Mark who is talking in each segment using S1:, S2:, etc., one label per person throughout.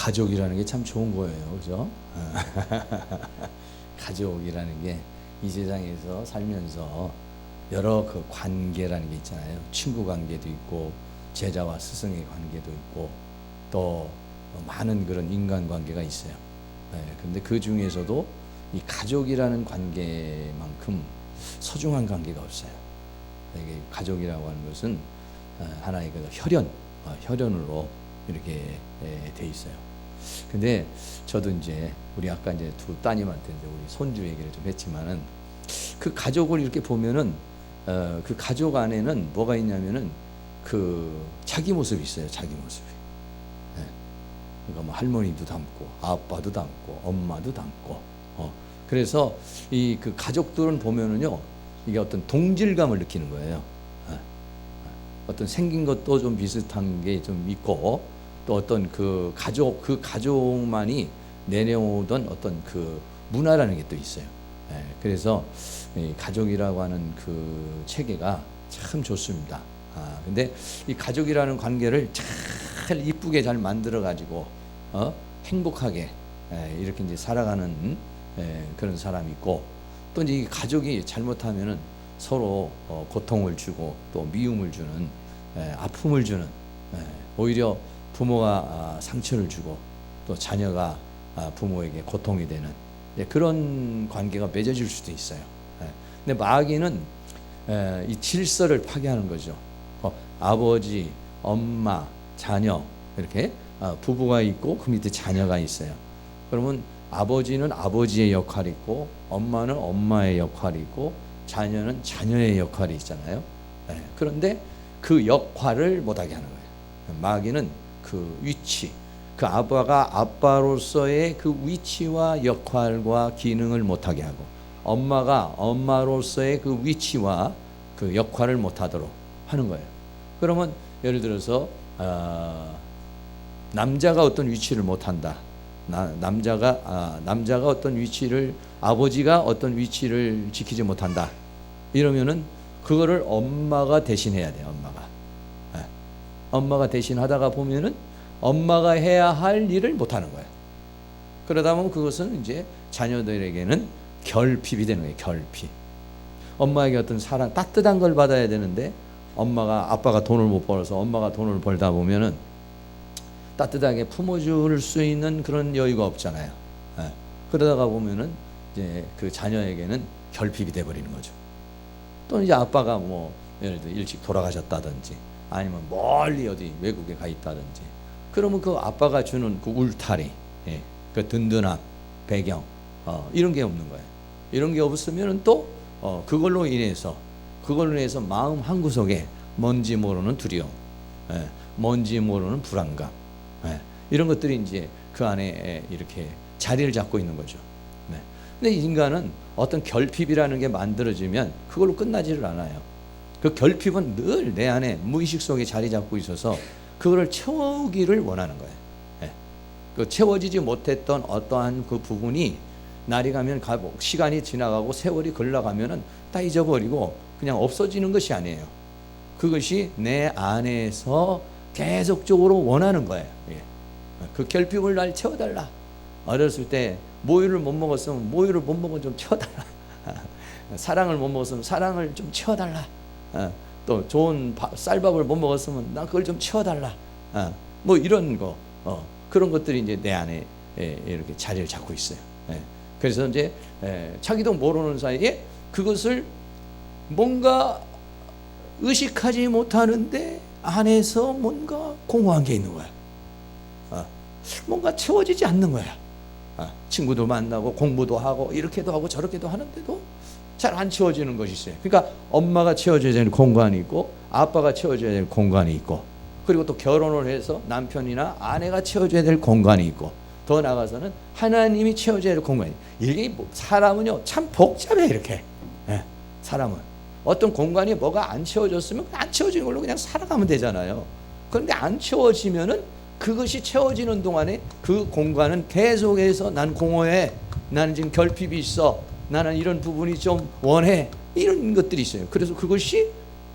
S1: 가족이라는 게 참 좋은 거예요, 그죠? 가족이라는 게 이 세상에서 살면서 여러 그 관계라는 게 있잖아요. 친구 관계도 있고 제자와 스승의 관계도 있고 또 많은 그런 인간 관계가 있어요. 그런데 그 중에서도 이 가족이라는 관계만큼 소중한 관계가 없어요. 이게 가족이라고 하는 것은 하나의 그 혈연으로 이렇게 돼 있어요. 근데 저도 이제 우리 아까 이제 두 따님한테 이제 우리 손주 얘기를 좀 했지만은 그 가족을 이렇게 보면은 그 가족 안에는 뭐가 있냐면은 그 자기 모습이 있어요. 자기 모습이. 그러니까 뭐 할머니도 닮고 아빠도 닮고 엄마도 닮고. 그래서 이 그 가족들은 보면은요 이게 어떤 동질감을 느끼는 거예요. 어떤 생긴 것도 좀 비슷한 게 좀 있고 또 어떤 그 가족만이 내려오던 어떤 그 문화라는 게 또 있어요. 그래서 이 가족이라고 하는 그 체계가 참 좋습니다. 근데 이 가족이라는 관계를 잘 이쁘게 잘 만들어 가지고 행복하게 이렇게 이제 살아가는 그런 사람이 있고 또 이제 이 가족이 잘못하면은 서로 고통을 주고 또 미움을 주는 아픔을 주는 오히려 부모가 상처를 주고 또 자녀가 부모에게 고통이 되는 그런 관계가 맺어질 수도 있어요. 근데 마귀는 이 질서를 파괴하는 거죠. 아버지, 엄마, 자녀 이렇게 부부가 있고 그 밑에 자녀가 있어요. 그러면 아버지는 아버지의 역할이 있고 엄마는 엄마의 역할이 있고 자녀는 자녀의 역할이 있잖아요. 그런데 그 역할을 못하게 하는 거예요. 마귀는 그 위치, 그 아빠가 아빠로서의 그 위치와 역할과 기능을 못하게 하고 엄마가 엄마로서의 그 위치와 그 역할을 못하도록 하는 거예요. 그러면 예를 들어서 남자가 어떤 위치를 못한다. 남자가 어떤 위치를 아버지가 어떤 위치를 지키지 못한다. 이러면은 그거를 엄마가 대신해야 돼요. 엄마가 대신하다가 보면은 엄마가 해야 할 일을 못하는 거예요. 그러다 보면 그것은 이제 자녀들에게는 결핍이 되는 거예요. 결핍. 엄마에게 어떤 사랑, 따뜻한 걸 받아야 되는데 아빠가 돈을 못 벌어서 엄마가 돈을 벌다 보면은 따뜻하게 품어줄 수 있는 그런 여유가 없잖아요. 그러다가 보면은 이제 그 자녀에게는 결핍이 돼버리는 거죠. 또 이제 아빠가 뭐 예를 들어 일찍 돌아가셨다든지 아니면 멀리 어디 외국에 가 있다든지 그러면 그 아빠가 주는 그 울타리, 그 든든함, 배경 이런 게 없는 거예요. 이런 게 없으면 또 그걸로 인해서 마음 한구석에 뭔지 모르는 두려움, 뭔지 모르는 불안감, 이런 것들이 이제 그 안에 이렇게 자리를 잡고 있는 거죠. 근데 인간은 어떤 결핍이라는 게 만들어지면 그걸로 끝나지를 않아요. 그 결핍은 늘 내 안에 무의식 속에 자리 잡고 있어서 그거를 채우기를 원하는 거예요. 그 채워지지 못했던 어떠한 그 부분이 날이 가면 시간이 지나가고 세월이 흘러가면은 다 잊어버리고 그냥 없어지는 것이 아니에요. 그것이 내 안에서 계속적으로 원하는 거예요. 그 결핍을 날 채워달라. 어렸을 때 모유를 못 먹었으면 모유를 못 먹어 좀 채워달라. 사랑을 못 먹었으면 사랑을 좀 채워달라. 또 좋은 쌀밥을 못 먹었으면 나 그걸 좀 채워달라. 뭐 이런 거 그런 것들이 이제 내 안에 이렇게 자리를 잡고 있어요. 그래서 이제 자기도 모르는 사이에 그것을 뭔가 의식하지 못하는데 안에서 뭔가 공허한 게 있는 거야. 뭔가 채워지지 않는 거야. 친구도 만나고 공부도 하고 이렇게도 하고 저렇게도 하는데도 잘 안 채워지는 것이 있어요. 그러니까 엄마가 채워줘야 되는 공간이 있고 아빠가 채워줘야 될 공간이 있고 그리고 또 결혼을 해서 남편이나 아내가 채워줘야 될 공간이 있고 더 나아가서는 하나님이 채워줘야 될 공간이 이게 사람은요 참 복잡해 이렇게. 사람은 어떤 공간이 뭐가 안 채워졌으면 안 채워지는 걸로 그냥 살아가면 되잖아요. 그런데 안 채워지면은 그것이 채워지는 동안에 그 공간은 계속해서 난 공허해, 나는 지금 결핍이 있어, 나는 이런 부분이 좀 원해, 이런 것들이 있어요. 그래서 그것이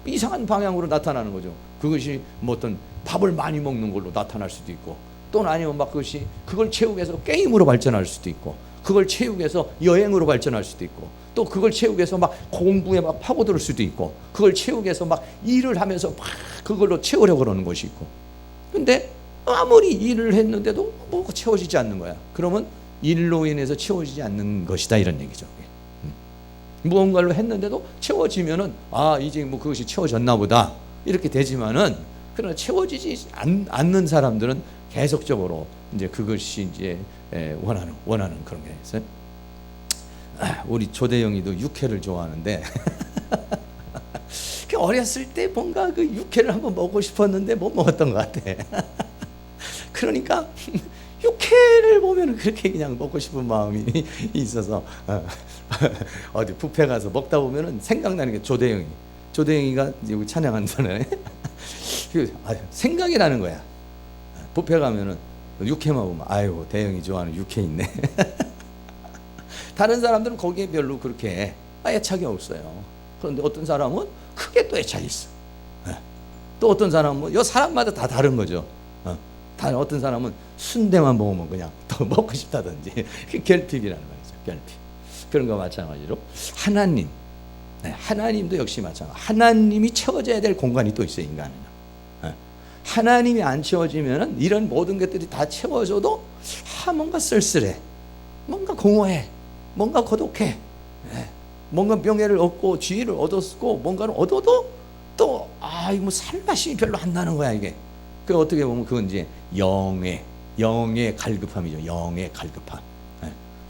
S1: 이상한 방향으로 나타나는 거죠. 그것이 뭐 어떤 밥을 많이 먹는 걸로 나타날 수도 있고 또는 아니면 막 그것이 그걸 채우기 위해서 게임으로 발전할 수도 있고, 그걸 채우기 위해서 여행으로 발전할 수도 있고, 또 그걸 채우기 위해서 막 공부에 막 파고들 수도 있고, 그걸 채우기 위해서 막 일을 하면서 막 그걸로 채우려고 그러는 것이 있고. 근데 아무리 일을 했는데도 뭐 채워지지 않는 거야. 그러면 일로 인해서 채워지지 않는 것이다, 이런 얘기죠. 무언가를 했는데도 채워지면은 아, 이제 뭐 그것이 채워졌나 보다 이렇게 되지만은, 그러나 채워지지 않는 사람들은 계속적으로 이제 그것이 이제 원하는 그런 게 있어요. 우리 조대영이도 육회를 좋아하는데 어렸을 때 뭔가 그 육회를 한번 먹고 싶었는데 못 먹었던 것 같아. 그러니까 육회를 보면 그렇게 그냥 먹고 싶은 마음이 있어서 어디 뷔페 가서 먹다 보면은 생각나는 게 조대영이가 이제 찬양한 전에 생각이 나는 거야. 뷔페 가면은 육회만 보면 아이고, 대영이 좋아하는 육회 있네. 다른 사람들은 거기에 별로 그렇게 애착이 없어요. 그런데 어떤 사람은 크게 또 애착이 있어. 또 어떤 사람은 이 사람마다 다 다른 거죠. 어떤 사람은 순대만 먹으면 그냥 더 먹고 싶다든지. 결핍이라는 말이죠. 결핍. 그런 거 마찬가지로 하나님도 역시 마찬가지. 하나님이 채워져야 될 공간이 또 있어요, 인간은. 하나님이 안 채워지면은 이런 모든 것들이 다 채워져도 뭔가 쓸쓸해, 뭔가 공허해, 뭔가 고독해, 뭔가 명예를 얻고 지위를 얻었고 뭔가를 얻어도 또 이거 뭐 살맛이 별로 안 나는 거야, 이게. 그 어떻게 보면 그건 이제 영의 갈급함이죠. 영의 갈급함.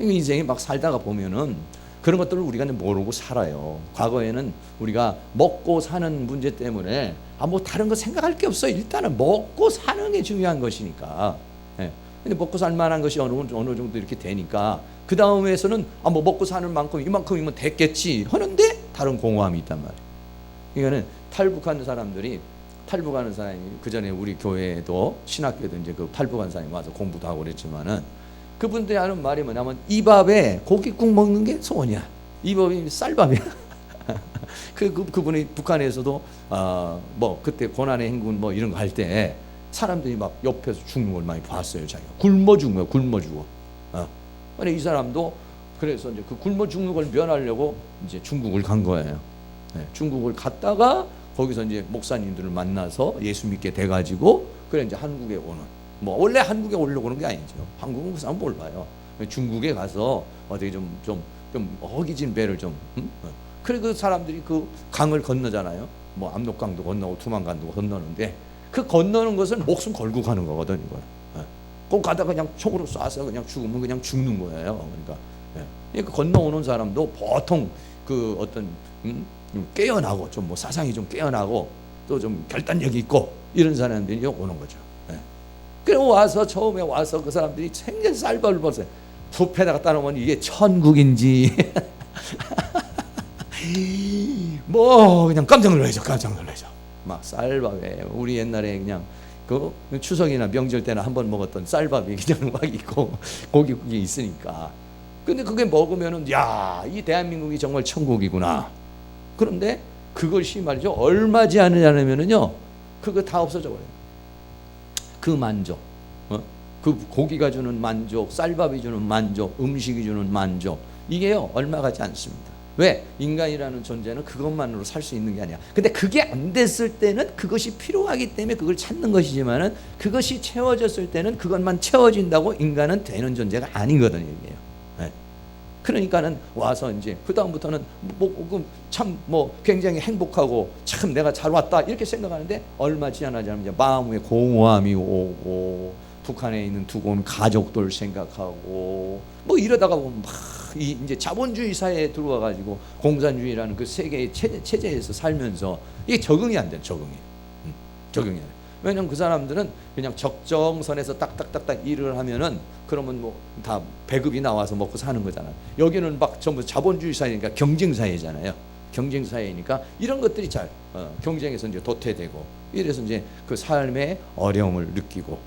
S1: 인생이 막 살다가 보면은 그런 것들을 우리가 모르고 살아요. 과거에는 우리가 먹고 사는 문제 때문에 뭐 다른 거 생각할 게 없어요. 일단은 먹고 사는 게 중요한 것이니까. 근데 먹고 살 만한 것이 어느 정도 이렇게 되니까 그 다음에서는 뭐 먹고 사는 만큼 이만큼이면 됐겠지 하는데 다른 공허함이 있단 말이에요. 그러니까는 탈북하는 사람이 그 전에 우리 교회에도 신학교에도 이제 그 탈북한 사람이 와서 공부도 하고 그랬지만은, 그분들이 하는 말이 뭐냐면 이 밥에 고깃국 먹는 게 소원이야. 이 밥이 쌀밥이야. 그분이 북한에서도 뭐 그때 고난의 행군 뭐 이런 거 할 때 사람들이 막 옆에서 죽는 걸 많이 봤어요. 자기가 굶어 죽은 거야. 굶어 죽어. 근데 이 사람도 그래서 이제 그 굶어 죽는 걸 면하려고 이제 중국을 간 거예요. 중국을 갔다가 거기서 이제 목사님들을 만나서 예수 믿게 돼가지고 그래 이제 한국에 오는. 뭐 원래 한국에 오려고 그런 게 아니죠. 한국은 그 사람 몰라요. 중국에 가서 어떻게 좀 허기진 배를 좀. 그래 그 사람들이 그 강을 건너잖아요. 뭐 압록강도 건너고 투만강도 건너는데 그 건너는 것은 목숨 걸고 가는 거거든, 이거. 꼭 가다가 그냥 총으로 쏴서 그냥 죽으면 그냥 죽는 거예요. 그러니까 건너오는 사람도 보통 그 어떤 깨어나고 좀 뭐 사상이 좀 깨어나고 또 좀 결단력이 있고 이런 사람들이 오는 거죠. 그리고 와서 처음에 와서 그 사람들이 생전 쌀밥을 벌어요. 뷔페에다가 따놓으면 이게 천국인지 뭐 그냥 깜짝 놀라죠. 막 쌀밥에 우리 옛날에 그냥 그 추석이나 명절 때나 한번 먹었던 쌀밥이 그냥 막 있고 고깃국이 있으니까. 근데 그게 먹으면은 야, 이 대한민국이 정말 천국이구나. 그런데 그것이 말이죠, 얼마 지않지 않으면은요 그거 다 없어져 버려요. 그 만족, 그 고기가 주는 만족, 쌀밥이 주는 만족, 음식이 주는 만족, 이게요 얼마 가지 않습니다. 왜? 인간이라는 존재는 그것만으로 살 수 있는 게 아니야. 근데 그게 안 됐을 때는 그것이 필요하기 때문에 그걸 찾는 것이지만은 그것이 채워졌을 때는 그것만 채워진다고 인간은 되는 존재가 아니거든요, 이게요. 그러니까는 와서 이제 그 다음부터는 참 뭐 굉장히 행복하고 참 내가 잘 왔다 이렇게 생각하는데 얼마 지나지 않으면 이제 마음에 공허함이 오고 북한에 있는 두고 온 가족들 생각하고 뭐 이러다가 보면 막 이제 자본주의 사회에 들어와 가지고 공산주의라는 그 세계의 체제에서 살면서 이게 적응이 안 돼. 적응이 안 돼. 왜냐면 그 사람들은 그냥 적정선에서 딱딱딱딱 일을 하면은 그러면 뭐 다 배급이 나와서 먹고 사는 거잖아요. 여기는 막 전부 자본주의 사회니까 경쟁 사회잖아요. 경쟁 사회니까 이런 것들이 잘 경쟁에서 이제 도태되고 이래서 이제 그 삶의 어려움을 느끼고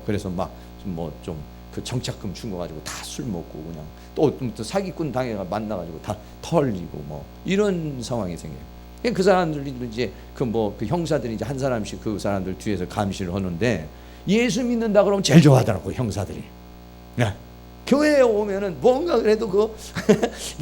S1: 그래서 막 뭐 좀 그 정착금 준 거 가지고 다 술 먹고 그냥 또 사기꾼 당해가 만나가지고 다 털리고 뭐 이런 상황이 생겨요. 그 사람들이 이제 그 형사들이 이제 한 사람씩 그 사람들 뒤에서 감시를 하는데 예수 믿는다 그러면 제일 좋아하더라고, 형사들이. 네. 교회에 오면은 뭔가 그래도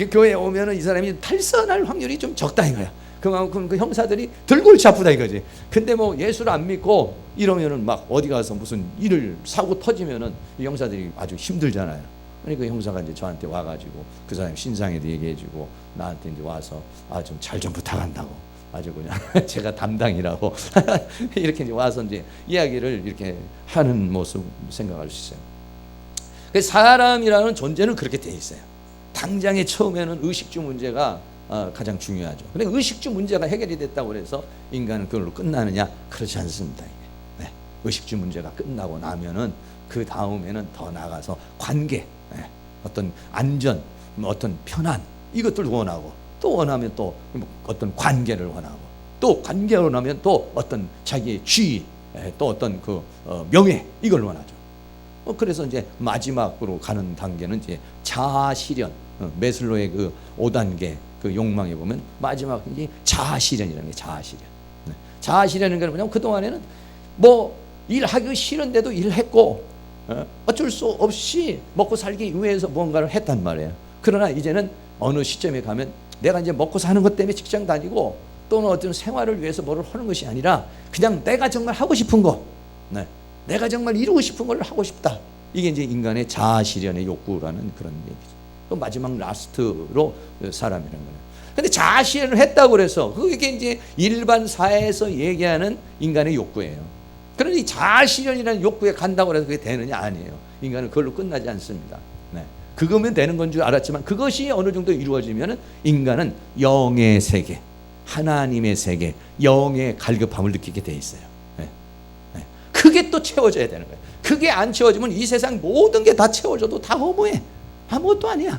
S1: 교회에 오면은 이 사람이 탈선할 확률이 좀 적다 이거야. 그만큼 그 형사들이 덜 골치 아프다 이거지. 근데 뭐 예수를 안 믿고 이러면은 막 어디 가서 무슨 일을 사고 터지면은 이 형사들이 아주 힘들잖아요. 그러니까 그 형사가 이제 저한테 와가지고 그 사람 신상에도 얘기해주고 나한테 이제 와서 좀 잘 좀 부탁한다고 아주 그냥 제가 담당이라고 이렇게 이제 와서 이제 이야기를 이렇게 하는 모습 생각할 수 있어요. 사람이라는 존재는 그렇게 돼 있어요. 당장에 처음에는 의식주 문제가 가장 중요하죠. 근데 의식주 문제가 해결이 됐다고 해서 인간은 그걸로 끝나느냐? 그렇지 않습니다. 네. 의식주 문제가 끝나고 나면은 그 다음에는 더 나가서 관계, 어떤 안전, 어떤 편안 이것들 원하고 또 원하면 또 어떤 관계를 원하고 또 관계를 원하면 또 어떤 자기의 지위, 또 어떤 명예 이걸 원하죠. 그래서 이제 마지막으로 가는 단계는 이제 자아실현, 메슬로의 그 5단계 그 욕망에 보면 마지막 이제 자아실현이라는 게 자아실현. 자아실현은 뭐냐면 그 동안에는 뭐 일하기 싫은데도 일했고 어쩔 수 없이 먹고 살기 위해서 뭔가를 했단 말이에요. 그러나 이제는 어느 시점에 가면 내가 이제 먹고 사는 것 때문에 직장 다니고 또는 어떤 생활을 위해서 뭐를 하는 것이 아니라 그냥 내가 정말 하고 싶은 거, 내가 정말 이루고 싶은 걸 하고 싶다. 이게 이제 인간의 자아실현의 욕구라는 그런 얘기죠. 또 마지막 라스트로 사람이라는 거예요. 근데 자아실현을 했다고 그래서 그게 이제 일반 사회에서 얘기하는 인간의 욕구예요. 그런데 이 자아실현이라는 욕구에 간다고 해서 그게 되느냐? 아니에요. 인간은 그걸로 끝나지 않습니다. 그거면 되는 건 줄 알았지만 그것이 어느 정도 이루어지면 인간은 영의 세계, 하나님의 세계, 영의 갈급함을 느끼게 돼 있어요. 그게 또 채워져야 되는 거예요. 그게 안 채워지면 이 세상 모든 게 다 채워져도 다 허무해. 아무것도 아니야.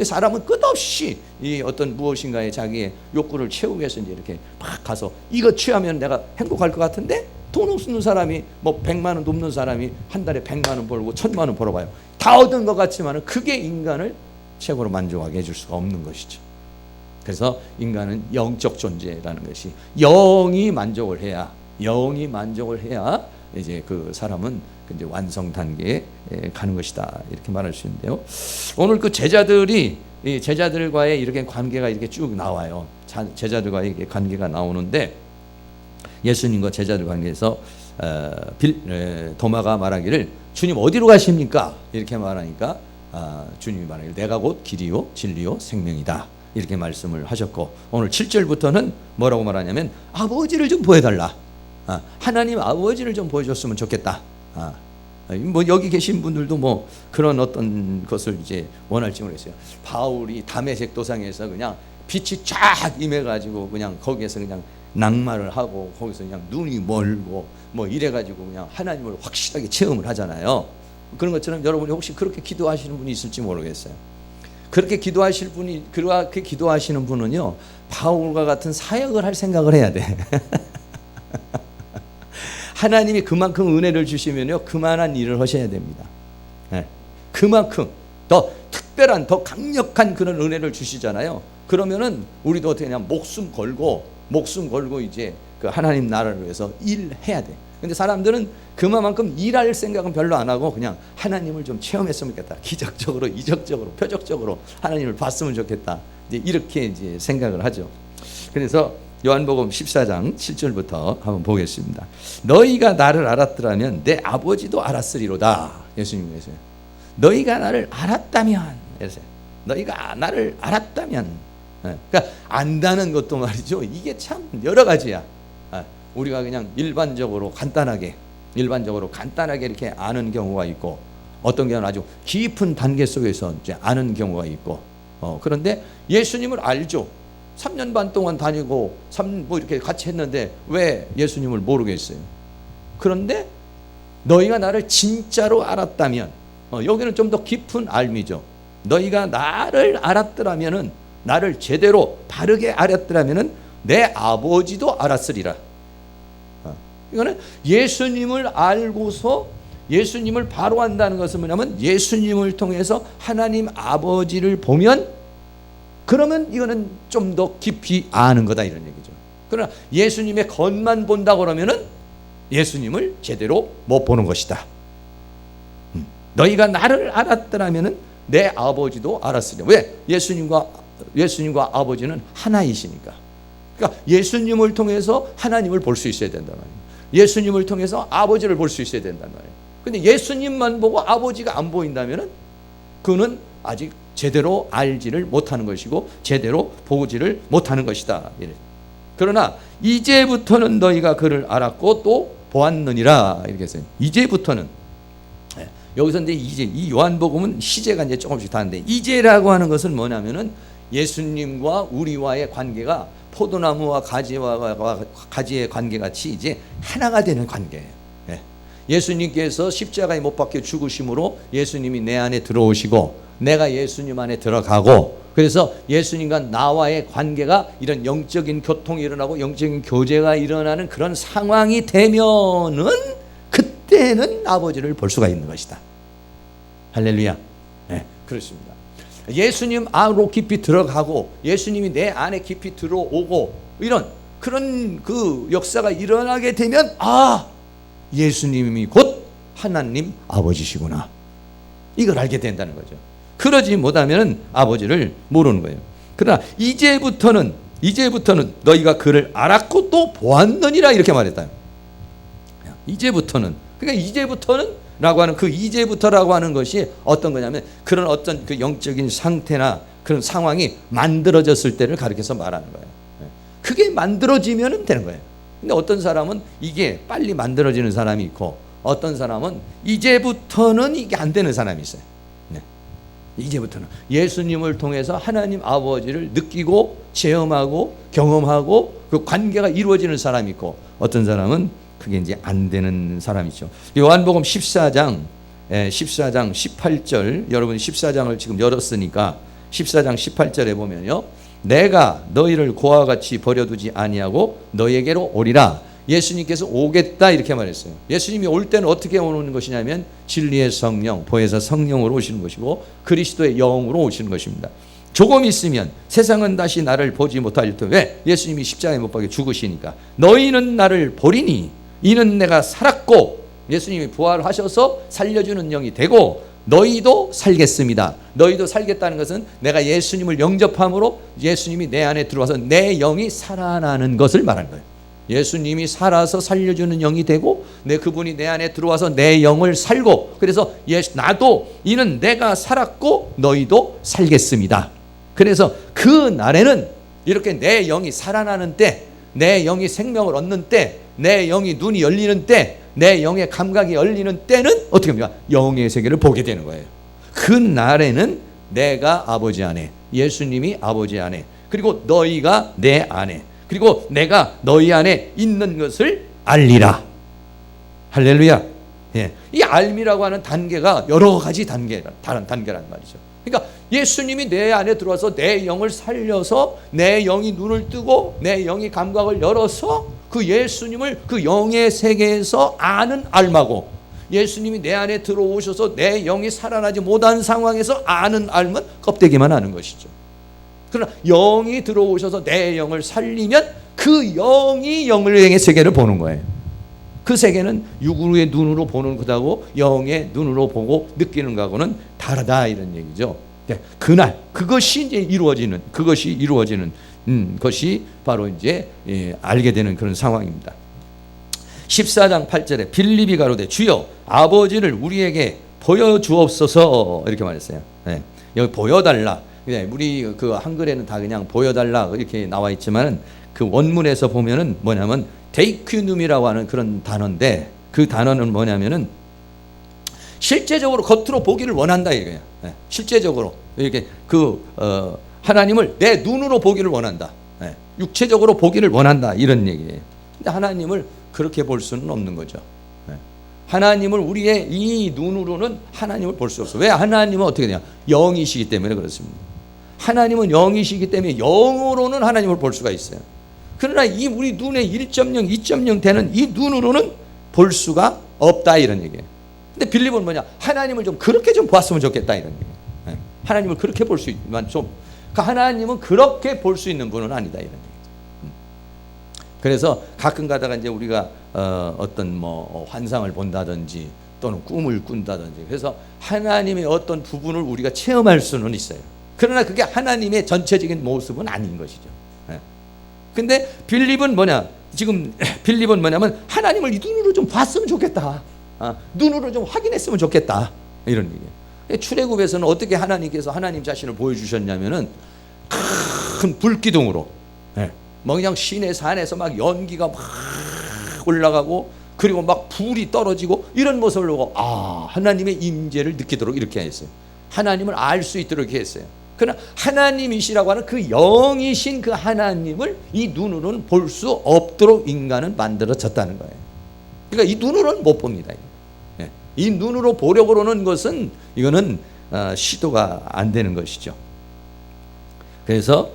S1: 사람은 끝없이 이 어떤 무엇인가에 자기의 욕구를 채우기 위해서 이제 이렇게 막 가서 이거 취하면 내가 행복할 것 같은데 돈 없는 사람이 뭐 100만 원 넘는 사람이 한 달에 100만 원 벌고 1000만 원 벌어봐요. 다 얻은 것 같지만은 그게 인간을 최고로 만족하게 해줄 수가 없는 것이죠. 그래서 인간은 영적 존재라는 것이 영이 만족을 해야 이제 그 사람은 이제 완성 단계에 가는 것이다 이렇게 말할 수 있는데요. 오늘 그 제자들이 이 제자들과의 이렇게 관계가 이렇게 쭉 나와요. 제자들과의 이렇게 관계가 나오는데 예수님과 제자들 관계에서 도마가 말하기를 주님 어디로 가십니까? 이렇게 말하니까 주님이 말하기를 내가 곧 길이요 진리요 생명이다. 이렇게 말씀을 하셨고 오늘 7절부터는 뭐라고 말하냐면 아버지를 좀 보여달라. 하나님 아버지를 좀 보여줬으면 좋겠다. 뭐 여기 계신 분들도 뭐 그런 어떤 것을 이제 원할지 모르겠어요. 바울이 다메섹 도상에서 그냥 빛이 쫙 임해가지고 그냥 거기에서 그냥 낙마를 하고 거기서 그냥 눈이 멀고 뭐 이래가지고 그냥 하나님을 확실하게 체험을 하잖아요. 그런 것처럼 여러분이 혹시 그렇게 기도하시는 분이 있을지 모르겠어요. 그렇게 기도하실 분이 그렇게 기도하시는 분은요 바울과 같은 사역을 할 생각을 해야 돼. 하나님이 그만큼 은혜를 주시면요 그만한 일을 하셔야 됩니다. 그만큼 더 특별한 더 강력한 그런 은혜를 주시잖아요. 그러면은 우리도 어떻게 그냥 목숨 걸고 이제 그 하나님 나라를 위해서 일해야 돼. 근데 사람들은 그만큼 일할 생각은 별로 안 하고 그냥 하나님을 좀 체험했으면 좋겠다. 기적적으로, 이적적으로, 표적적으로 하나님을 봤으면 좋겠다. 이제 이렇게 이제 생각을 하죠. 그래서 요한복음 14장 7절부터 한번 보겠습니다. 너희가 나를 알았더라면 내 아버지도 알았으리로다. 예수님께서 너희가 나를 알았다면, 너희가 나를 알았다면, 그러니까 안다는 것도 말이죠. 이게 참 여러 가지야. 우리가 그냥 일반적으로 간단하게 이렇게 아는 경우가 있고 어떤 경우는 아주 깊은 단계 속에서 이제 아는 경우가 있고 그런데 예수님을 알죠. 3년 반 동안 다니고 뭐 이렇게 같이 했는데 왜 예수님을 모르겠어요? 그런데 너희가 나를 진짜로 알았다면 여기는 좀 더 깊은 알미죠. 너희가 나를 알았더라면은 나를 제대로 바르게 알았더라면은 내 아버지도 알았으리라. 이거는 예수님을 알고서 예수님을 바로 안다는 것은 뭐냐면 예수님을 통해서 하나님 아버지를 보면 그러면 이거는 좀 더 깊이 아는 거다 이런 얘기죠. 그러나 예수님의 겉만 본다 그러면은 예수님을 제대로 못 보는 것이다. 너희가 나를 알았더라면은 내 아버지도 알았으리라. 왜? 예수님과 아버지는 하나이시니까. 그러니까 예수님을 통해서 하나님을 볼 수 있어야 된단 말이에요. 예수님을 통해서 아버지를 볼 수 있어야 된단 말이에요. 근데 예수님만 보고 아버지가 안 보인다면은 그는 아직 제대로 알지를 못하는 것이고 제대로 보지를 못하는 것이다. 그러나 이제부터는 너희가 그를 알았고 또 보았느니라 이렇게 했어요. 이제부터는, 여기서 이제 이 요한복음은 시제가 이제 조금씩 다른데, 이제라고 하는 것은 뭐냐면은 예수님과 우리와의 관계가 포도나무와 가지의 관계같이 이제 하나가 되는 관계예요. 예수님께서 십자가에 못 박혀 죽으심으로 예수님이 내 안에 들어오시고 내가 예수님 안에 들어가고, 그래서 예수님과 나와의 관계가 이런 영적인 교통이 일어나고 영적인 교제가 일어나는 그런 상황이 되면은 그때는 아버지를 볼 수가 있는 것이다. 할렐루야. 네, 그렇습니다. 예수님 안으로 깊이 들어가고 예수님이 내 안에 깊이 들어오고 이런 그런 그 역사가 일어나게 되면, 아, 예수님이 곧 하나님 아버지시구나, 이걸 알게 된다는 거죠. 그러지 못하면 아버지를 모르는 거예요. 그러나 이제부터는 너희가 그를 알았고 또 보았느니라 이렇게 말했다. 이제부터는, 그러니까 이제부터는 라고 하는 그 이제부터라고 하는 것이 어떤 거냐면 그런 어떤 그 영적인 상태나 그런 상황이 만들어졌을 때를 가리켜서 말하는 거예요. 그게 만들어지면 되는 거예요. 근데 어떤 사람은 이게 빨리 만들어지는 사람이 있고 어떤 사람은 이제부터는 이게 안 되는 사람이 있어요. 이제부터는 예수님을 통해서 하나님 아버지를 느끼고 체험하고 경험하고 그 관계가 이루어지는 사람이 있고, 어떤 사람은 그게 이제 안 되는 사람이죠. 요한복음 14장 18절, 여러분 14장을 지금 열었으니까 14장 18절에 보면요, 내가 너희를 고와 같이 버려두지 아니하고 너희에게로 오리라. 예수님께서 오겠다 이렇게 말했어요. 예수님이 올 때는 어떻게 오는 것이냐면 진리의 성령, 보혜사 성령으로 오시는 것이고 그리스도의 영으로 오시는 것입니다. 조금 있으면 세상은 다시 나를 보지 못할 때, 왜? 예수님이 십자가에 못 박혀 죽으시니까. 너희는 나를 보리니 이는 내가 살았고, 예수님이 부활하셔서 살려주는 영이 되고 너희도 살겠습니다. 너희도 살겠다는 것은 내가 예수님을 영접함으로 예수님이 내 안에 들어와서 내 영이 살아나는 것을 말하는 거예요. 예수님이 살아서 살려주는 영이 되고 그분이 내 안에 들어와서 내 영을 살고, 그래서 나도 이는 내가 살았고 너희도 살겠습니다. 그래서 그 날에는 이렇게 내 영이 살아나는 때, 내 영이 생명을 얻는 때, 내 영이 눈이 열리는 때, 내 영의 감각이 열리는 때는 어떻게 합니까? 영의 세계를 보게 되는 거예요. 그 날에는 내가 아버지 안에, 예수님이 아버지 안에, 그리고 너희가 내 안에, 그리고 내가 너희 안에 있는 것을 알리라. 할렐루야. 예. 이 알미라고 하는 단계가 여러 가지 다른 단계란 말이죠. 그러니까 예수님이 내 안에 들어와서 내 영을 살려서 내 영이 눈을 뜨고 내 영이 감각을 열어서 그 예수님을 그 영의 세계에서 아는 알마고, 예수님이 내 안에 들어오셔서 내 영이 살아나지 못한 상황에서 아는 알면 껍데기만 아는 것이죠. 그러나 영이 들어오셔서 내 영을 살리면 그 영이 영의 세계를 보는 거예요. 그 세계는 육의 눈으로 보는 것하고 영의 눈으로 보고 느끼는 것하고는 다르다 이런 얘기죠. 그날 그것이 이제 이루어지는 것이 바로 이제 알게 되는 그런 상황입니다. 14장 8절에 빌립이 가로되 주여 아버지를 우리에게 보여주옵소서 이렇게 말했어요. 여기 보여달라. 우리 그 한글에는 다 그냥 보여달라 이렇게 나와 있지만은 그 원문에서 보면은 뭐냐면 데이큐눔이라고 하는 그런 단어인데, 그 단어는 뭐냐면은 실제적으로 겉으로 보기를 원한다 이거예요. 실제적으로 이렇게 하나님을 내 눈으로 보기를 원한다. 육체적으로 보기를 원한다 이런 얘기예요. 근데 하나님을 그렇게 볼 수는 없는 거죠. 하나님을 우리의 이 눈으로는 하나님을 볼 수 없어. 왜? 하나님은 어떻게 되냐? 영이시기 때문에 그렇습니다. 하나님은 영이시기 때문에 영으로는 하나님을 볼 수가 있어요. 그러나 이 우리 눈에 1.0, 2.0 되는 이 눈으로는 볼 수가 없다 이런 얘기예요. 근데 빌립은 뭐냐? 하나님을 좀 그렇게 좀 보았으면 좋겠다 이런 얘기예요. 하나님을 그렇게 볼 수 있지만 좀, 그러니까 하나님은 그렇게 볼 수 있는 분은 아니다 이런 얘기죠. 그래서 가끔 가다가 이제 우리가 어떤 뭐 환상을 본다든지 또는 꿈을 꾼다든지, 그래서 하나님의 어떤 부분을 우리가 체험할 수는 있어요. 그러나 그게 하나님의 전체적인 모습은 아닌 것이죠. 근데 빌립은 뭐냐? 지금 빌립은 뭐냐면 하나님을 이 눈으로 좀 봤으면 좋겠다. 눈으로 좀 확인했으면 좋겠다. 이런 얘기예요. 출애굽에서는 어떻게 하나님께서 하나님 자신을 보여주셨냐면은 큰 불기둥으로, 뭐 그냥 시내 산에서 막 연기가 막 올라가고 그리고 막 불이 떨어지고 이런 모습을 보고 하나님의 임재를 느끼도록 이렇게 했어요. 하나님을 알 수 있도록 이렇게 했어요. 그러나 하나님이시라고 하는 그 영이신 그 하나님을 이 눈으로는 볼 수 없도록 인간은 만들어졌다는 거예요. 그러니까 이 눈으로는 못 봅니다. 이 눈으로 보려고 하는 것은 이거는 시도가 안 되는 것이죠. 그래서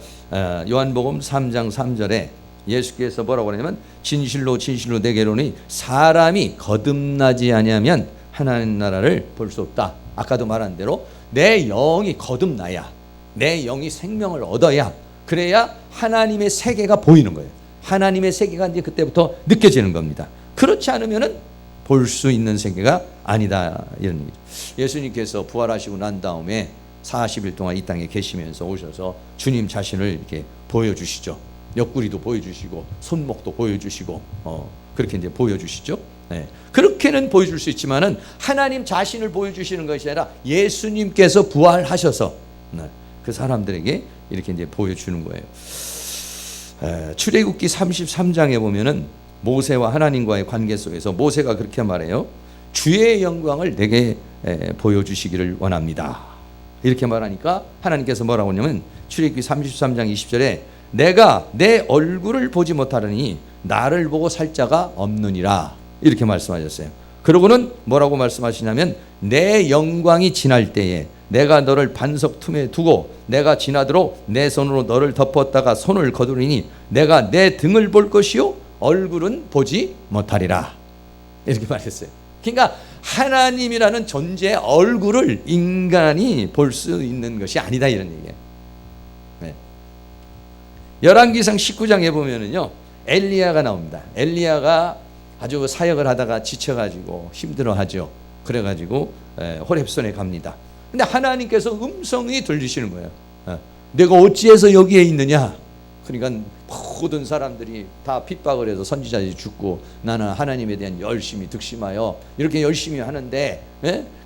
S1: 요한복음 3장 3절에 예수께서 뭐라고 하냐면 진실로 진실로 내게 이르노니 사람이 거듭나지 아니하면 하나님 나라를 볼 수 없다. 아까도 말한 대로 내 영이 거듭나야, 내 영이 생명을 얻어야, 그래야 하나님의 세계가 보이는 거예요. 하나님의 세계가 이제 그때부터 느껴지는 겁니다. 그렇지 않으면은 볼 수 있는 세계가 아니다, 이런 얘기죠. 예수님께서 부활하시고 난 다음에 40일 동안 이 땅에 계시면서 오셔서 주님 자신을 이렇게 보여주시죠. 옆구리도 보여주시고 손목도 보여주시고 그렇게 이제 보여주시죠. 그렇게는 보여줄 수 있지만은 하나님 자신을 보여주시는 것이 아니라 예수님께서 부활하셔서 그 사람들에게 이렇게 이제 보여주는 거예요. 출애굽기 33장에 보면은 모세와 하나님과의 관계 속에서 모세가 그렇게 말해요. 주의 영광을 내게 보여주시기를 원합니다. 이렇게 말하니까 하나님께서 뭐라고 하냐면 출애굽기 33장 20절에 내가 내 얼굴을 보지 못하느니 나를 보고 살 자가 없느니라, 이렇게 말씀하셨어요. 그러고는 뭐라고 말씀하시냐면 내 영광이 지날 때에 내가 너를 반석 틈에 두고 내가 지나도록 내 손으로 너를 덮었다가 손을 거두리니 내가 내 등을 볼 것이요 얼굴은 보지 못하리라, 이렇게 말했어요. 그러니까 하나님이라는 존재의 얼굴을 인간이 볼 수 있는 것이 아니다, 이런 얘기예요. 열왕기상 19장에 보면은요 엘리야가 나옵니다. 엘리야가 아주 사역을 하다가 지쳐가지고 힘들어하죠. 그래가지고 호렙산에 갑니다. 근데 하나님께서 음성이 들리시는 거예요. 내가 어찌해서 여기에 있느냐? 그러니까 모든 사람들이 다 핍박을 해서 선지자들이 죽고 나는 하나님에 대한 열심히 득심하여 이렇게 열심히 하는데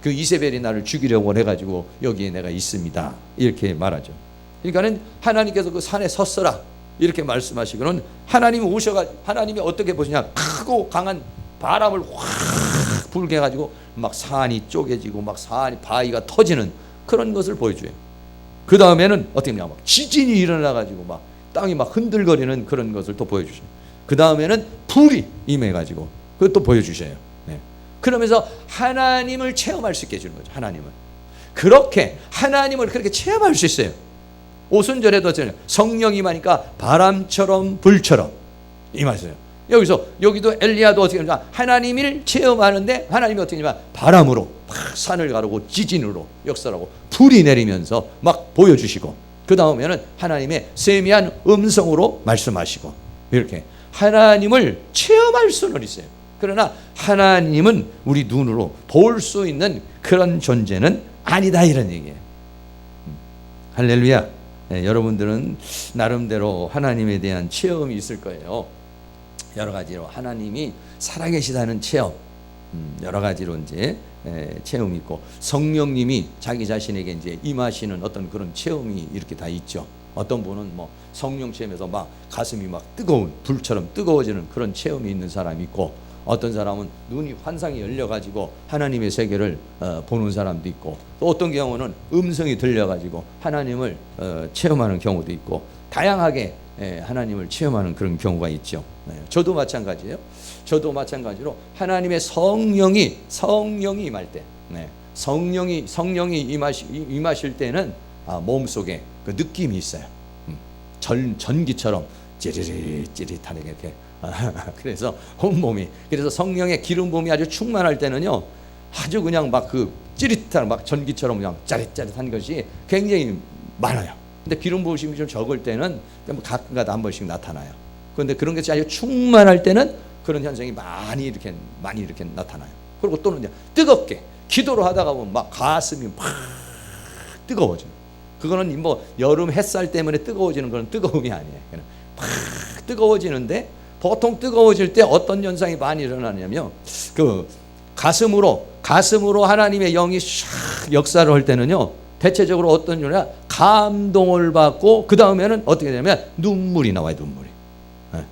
S1: 그 이세벨이 나를 죽이려고 해가지고 여기에 내가 있습니다, 이렇게 말하죠. 그러니까는 하나님께서 그 산에 섰어라 이렇게 말씀하시고는 하나님이 오셔가 하나님이 어떻게 보시냐, 크고 강한 바람을 확 불게 해가지고 막 산이 쪼개지고 막 산이 바위가 터지는 그런 것을 보여줘요. 그 다음에는 어떻게 하냐, 막 지진이 일어나가지고 막 땅이 막 흔들거리는 그런 것을 또 보여주셔요. 그 다음에는 불이 임해가지고 그것도 보여주셔요. 그러면서 하나님을 체험할 수 있게 해주는 거죠. 하나님을 그렇게 하나님을 그렇게 체험할 수 있어요. 오순절에도 성령이 임하니까 바람처럼 불처럼 임하세요. 여기도 엘리야도 어떻게 하냐, 하나님을 체험하는데 하나님이 어떻게 하냐면 바람으로 막 산을 가르고 지진으로 역사하고 불이 내리면서 막 보여주시고 그 다음에는 하나님의 세미한 음성으로 말씀하시고 이렇게 하나님을 체험할 수는 있어요. 그러나 하나님은 우리 눈으로 볼 수 있는 그런 존재는 아니다, 이런 얘기예요. 할렐루야. 여러분들은 나름대로 하나님에 대한 체험이 있을 거예요. 여러 가지로 하나님이 살아계시다는 체험, 여러 가지로 이제 체험이 있고 성령님이 자기 자신에게 이제 임하시는 어떤 그런 체험이 이렇게 다 있죠. 어떤 분은 뭐 성령 체험에서 막 가슴이 막 뜨거운 불처럼 뜨거워지는 그런 체험이 있는 사람이 있고, 어떤 사람은 눈이 환상이 열려가지고 하나님의 세계를 보는 사람도 있고, 또 어떤 경우는 음성이 들려가지고 하나님을 체험하는 경우도 있고, 다양하게 하나님을 체험하는 그런 경우가 있죠. 저도 마찬가지예요. 저도 마찬가지로 하나님의 성령이 임할 때, 성령이 임하실 때는 몸속에 그 느낌이 있어요. 전기처럼 찌릿찌릿하게 이렇게. 그래서 온몸이, 그래서 성령의 기름 부음이 아주 충만할 때는요, 아주 그냥 막 그 찌릿한 막 전기처럼 그냥 짜릿짜릿한 것이 굉장히 많아요. 근데 기름 부으심이 좀 적을 때는 가끔가다 한 번씩 나타나요. 그런데 그런 것이 아주 충만할 때는 그런 현상이 많이 이렇게 나타나요. 그리고 또는 이제 뜨겁게 기도를 하다가 보면 막 가슴이 막 뜨거워져요. 그거는 뭐 여름 햇살 때문에 뜨거워지는 그런 뜨거움이 아니에요. 그냥 막 뜨거워지는데, 보통 뜨거워질 때 어떤 현상이 많이 일어나냐면, 그 가슴으로 하나님의 영이 샥 역사를 할 때는요, 대체적으로 어떤 일이냐, 감동을 받고 그 다음에는 어떻게 되냐면 눈물이 나와요. 눈물이. 네.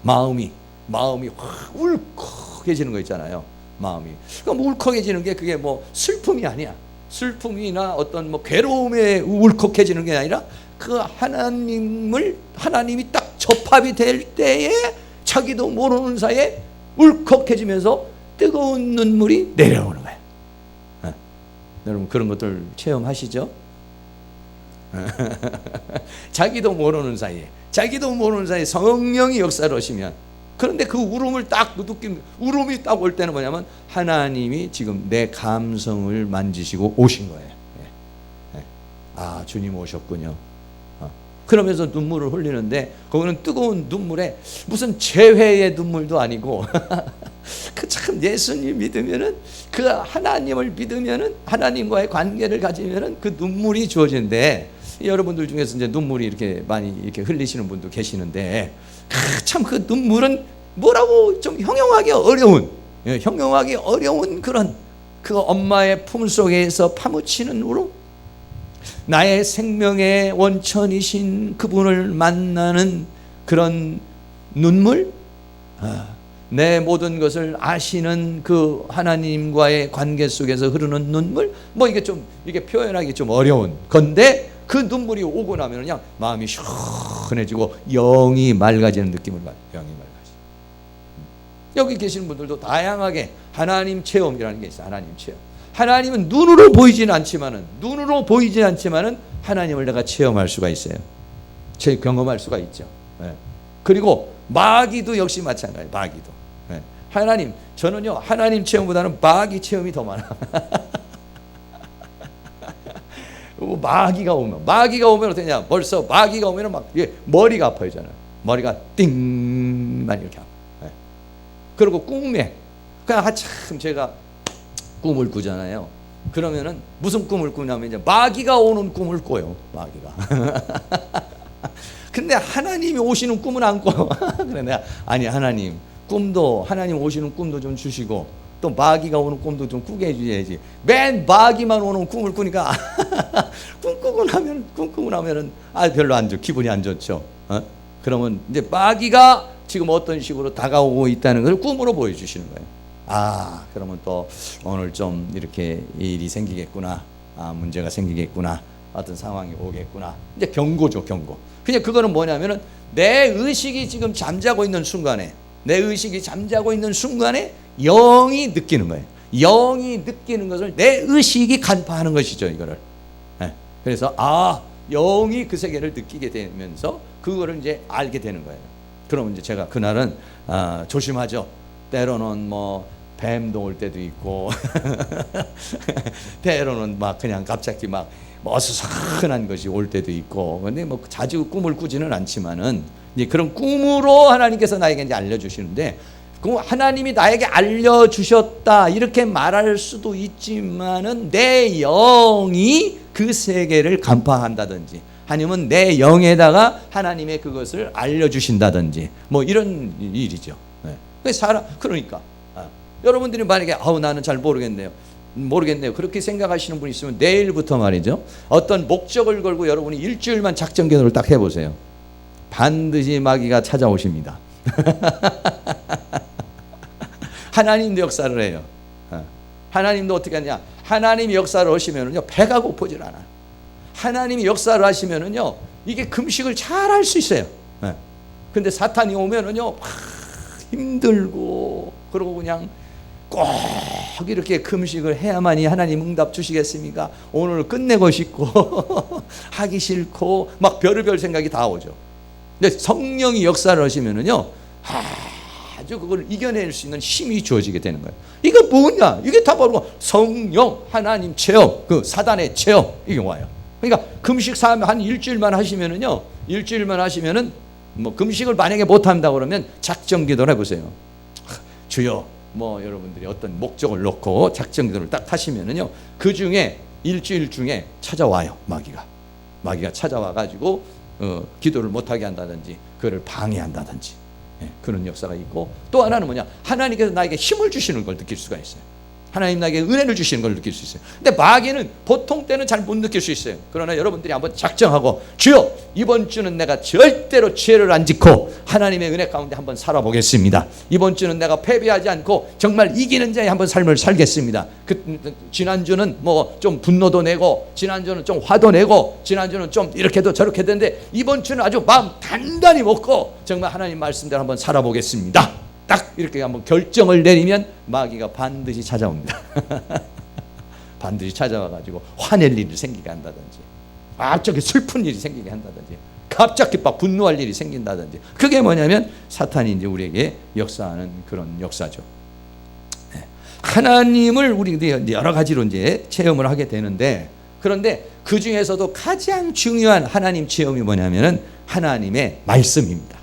S1: 마음이 확 울컥해지는 거 있잖아요. 마음이. 그러니까 울컥해지는 게 그게 뭐 슬픔이 아니야. 슬픔이나 어떤 뭐 괴로움에 울컥해지는 게 아니라, 그 하나님이 딱 접합이 될 때에 자기도 모르는 사이에 울컥해지면서 뜨거운 눈물이 내려오는 거예요. 네. 여러분 그런 것들 체험하시죠? 자기도 모르는 사이에 성령이 역사를 하시면, 그런데 그 울음을 딱 느낀, 울음이 딱 올 때는 뭐냐면 하나님이 지금 내 감성을 만지시고 오신 거예요. 아, 주님 오셨군요. 그러면서 눈물을 흘리는데, 거기는 뜨거운 눈물에 무슨 재회의 눈물도 아니고 그 참 예수님 믿으면은, 그 하나님을 믿으면은, 하나님과의 관계를 가지면은 그 눈물이 주어지는데, 여러분들 중에서 이제 눈물이 이렇게 많이 이렇게 흘리시는 분도 계시는데, 참 그 눈물은 뭐라고 좀 형용하기 어려운 그런 그 엄마의 품 속에서 파묻히는 울음, 나의 생명의 원천이신 그분을 만나는 그런 눈물, 내 모든 것을 아시는 그 하나님과의 관계 속에서 흐르는 눈물, 뭐 이게 표현하기 좀 어려운 건데, 그 눈물이 오고 나면 그냥 마음이 시원해지고 영이 맑아지는 느낌을 받아요. 영이 맑아지죠. 여기 계시는 분들도 다양하게 하나님 체험이라는 게 있어요. 하나님 체험. 하나님은 눈으로 보이진 않지만은 하나님을 내가 체험할 수가 있어요. 경험할 수가 있죠. 네. 그리고 마귀도 역시 마찬가지예요. 마귀도. 네. 저는요 하나님 체험보다는 마귀 체험이 더 많아. 마귀가 오면 어떠냐? 벌써 마귀가 오면은 막 머리가 아파지잖아요. 머리가 띵만 이렇게 아파. 네. 그리고 꿈에 그냥 참 제가 꿈을 꾸잖아요. 그러면은 무슨 꿈을 꾸냐면 이제 마귀가 오는 꿈을 꿔요. 마귀가. 근데 하나님이 오시는 꿈은 안 꿔요. 그래 내가 하나님 오시는 꿈도 좀 주시고, 또 마귀가 오는 꿈도 좀 꾸게 해주셔야지. 맨 마귀만 오는 꿈을 꾸니까 꿈꾸고 나면은 별로 안 좋, 기분이 안 좋죠. 그러면 이제 마귀가 지금 어떤 식으로 다가오고 있다는 걸 꿈으로 보여주시는 거예요. 그러면 또 오늘 좀 이렇게 일이 생기겠구나, 문제가 생기겠구나, 어떤 상황이 오겠구나. 이제 경고죠, 경고. 그냥 그거는 뭐냐면은 내 의식이 지금 잠자고 있는 순간에 영이 느끼는 거예요. 영이 느끼는 것을 내 의식이 간파하는 것이죠, 이거를. 네. 그래서 영이 그 세계를 느끼게 되면서 그거를 이제 알게 되는 거예요. 그러면 이제 제가 그날은 조심하죠. 때로는 뭐 뱀도 올 때도 있고 때로는 막 그냥 갑자기 막 어수선한 것이 올 때도 있고, 근데 뭐 자주 꿈을 꾸지는 않지만은 이제 그런 꿈으로 하나님께서 나에게 이제 알려주시는데, 그 하나님이 나에게 알려주셨다 이렇게 말할 수도 있지만은 내 영이 그 세계를 간파한다든지, 아니면 내 영에다가 하나님의 그것을 알려주신다든지, 뭐 이런 일이죠. 네. 그러니까 여러분들이 만약에 나는 잘 모르겠네요. 그렇게 생각하시는 분이 있으면 내일부터 말이죠, 어떤 목적을 걸고 여러분이 일주일만 작전 계획을 딱 해보세요. 반드시 마귀가 찾아오십니다. 하나님도 역사를 해요. 하나님도 어떻게 하냐? 하나님이 역사를 하시면은요, 배가 고프질 않아. 하나님이 역사를 하시면은요, 이게 금식을 잘 할 수 있어요. 근데 사탄이 오면은요, 힘들고, 그러고 그냥 꼭 이렇게 금식을 해야만이 하나님 응답 주시겠습니까? 오늘 끝내고 싶고 하기 싫고 막 별의별 생각이 다 오죠. 근데 성령이 역사를 하시면은요, 아주 그걸 이겨낼 수 있는 힘이 주어지게 되는 거예요. 이거 뭐냐? 이게 다 바로 성령, 하나님 체험, 그 사단의 체험, 이게 와요. 그러니까 금식 한 일주일만 하시면은요, 뭐 금식을 만약에 못한다 그러면 작정 기도를 해보세요. 주여, 뭐 여러분들이 어떤 목적을 놓고 작정 기도를 딱 하시면은요, 그 중에 일주일 중에 찾아와요. 마귀가 찾아와 가지고 기도를 못하게 한다든지 그를 방해한다든지, 그런 역사가 있고, 또 하나는 뭐냐, 하나님께서 나에게 힘을 주시는 걸 느낄 수가 있어요. 하나님 나에게 은혜를 주시는 걸 느낄 수 있어요. 근데 마귀는 보통 때는 잘 못 느낄 수 있어요. 그러나 여러분들이 한번 작정하고, 주여, 이번 주는 내가 절대로 죄를 안 짓고 하나님의 은혜 가운데 한번 살아보겠습니다. 이번 주는 내가 패배하지 않고 정말 이기는 자의 한번 삶을 살겠습니다. 지난주는 뭐 좀 분노도 내고, 지난주는 좀 화도 내고, 지난주는 좀 이렇게도 저렇게 됐는데, 이번 주는 아주 마음 단단히 먹고 정말 하나님 말씀대로 한번 살아보겠습니다. 딱 이렇게 한번 결정을 내리면 마귀가 반드시 찾아옵니다. 반드시 찾아와가지고 화낼 일이 생기게 한다든지, 갑자기 슬픈 일이 생기게 한다든지, 갑자기 막 분노할 일이 생긴다든지, 그게 뭐냐면 사탄이 이제 우리에게 역사하는 그런 역사죠. 하나님을 우리 여러 가지로 이제 체험을 하게 되는데, 그런데 그 중에서도 가장 중요한 하나님 체험이 뭐냐면은 하나님의 말씀입니다.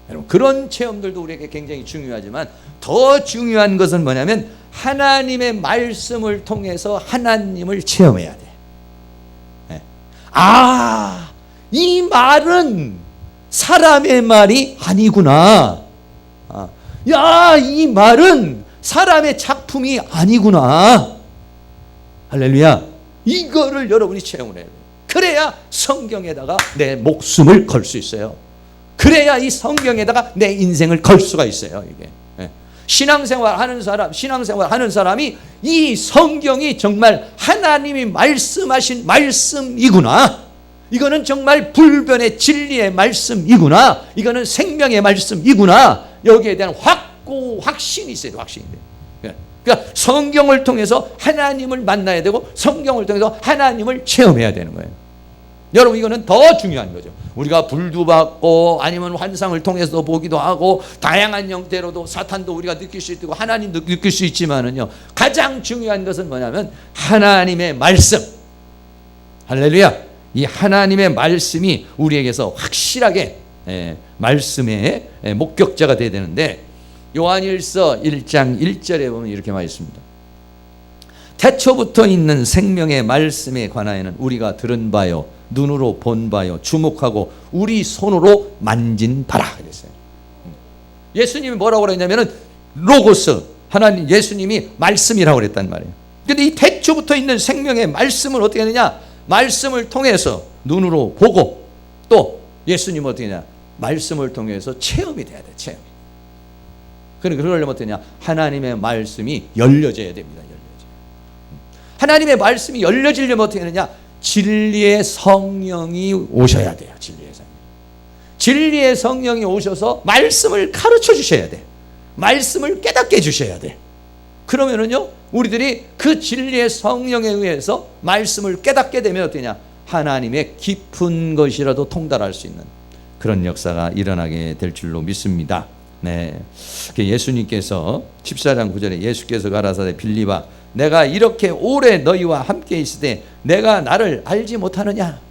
S1: 여러분, 그런 체험들도 우리에게 굉장히 중요하지만 더 중요한 것은 뭐냐면 하나님의 말씀을 통해서 하나님을 체험해야 돼. 이 말은 사람의 말이 아니구나. 이 말은 사람의 작품이 아니구나. 할렐루야. 이거를 여러분이 체험을 해야 돼요. 그래야 성경에다가 내 목숨을 걸 수 있어요. 그래야 이 성경에다가 내 인생을 걸 수가 있어요. 이게 신앙생활 하는 사람이 이 성경이 정말 하나님이 말씀하신 말씀이구나, 이거는 정말 불변의 진리의 말씀이구나, 이거는 생명의 말씀이구나, 여기에 대한 확신이 있어야 돼. 확신이 돼. 그러니까 성경을 통해서 하나님을 만나야 되고, 성경을 통해서 하나님을 체험해야 되는 거예요. 여러분, 이거는 더 중요한 거죠. 우리가 불도 받고 아니면 환상을 통해서 보기도 하고 다양한 형태로도 사탄도 우리가 느낄 수 있고 하나님도 느낄 수 있지만은요, 가장 중요한 것은 뭐냐면 하나님의 말씀. 할렐루야. 이 하나님의 말씀이 우리에게서 확실하게 말씀의 목격자가 돼야 되는데, 요한일서 1장 1절에 보면 이렇게 말해 있습니다. 태초부터 있는 생명의 말씀에 관하여는 우리가 들은 바요, 눈으로 본 바요, 주목하고 우리 손으로 만진 바라 그랬어요. 예수님이 뭐라고 그랬냐면은 로고스, 하나님 예수님이 말씀이라고 그랬단 말이에요. 근데 이 태초부터 있는 생명의 말씀을 어떻게 하느냐? 말씀을 통해서 눈으로 보고, 또 예수님은 어떻게 하냐? 말씀을 통해서 체험이 돼야 돼. 체험이. 그러려면 어떻게 하냐? 하나님의 말씀이 열려져야 됩니다. 하나님의 말씀이 열려지려면 어떻게 하느냐? 진리의 성령이 오셔야 돼요. 진리의 성령이 오셔서 말씀을 가르쳐 주셔야 돼. 말씀을 깨닫게 해주셔야 돼. 그러면은요, 우리들이 그 진리의 성령에 의해서 말씀을 깨닫게 되면 어떠냐? 하나님의 깊은 것이라도 통달할 수 있는 그런 역사가 일어나게 될 줄로 믿습니다. 네, 예수님께서 14장 9절에 예수께서 가라사대 빌립아, 내가 이렇게 오래 너희와 함께 있을 때 내가 나를 알지 못하느냐?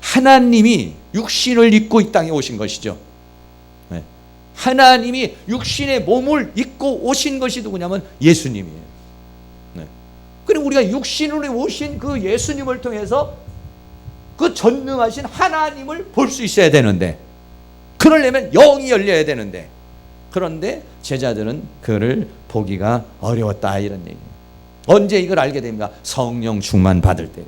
S1: 하나님이 육신을 입고 이 땅에 오신 것이죠. 네. 하나님이 육신의 몸을 입고 오신 것이 누구냐면 예수님이에요. 네. 그럼 우리가 육신으로 오신 그 예수님을 통해서 그 전능하신 하나님을 볼 수 있어야 되는데, 그러려면 영이 열려야 되는데, 그런데 제자들은 그를 보기가 어려웠다, 이런 얘기예요. 언제 이걸 알게 됩니까? 성령 충만 받을 때.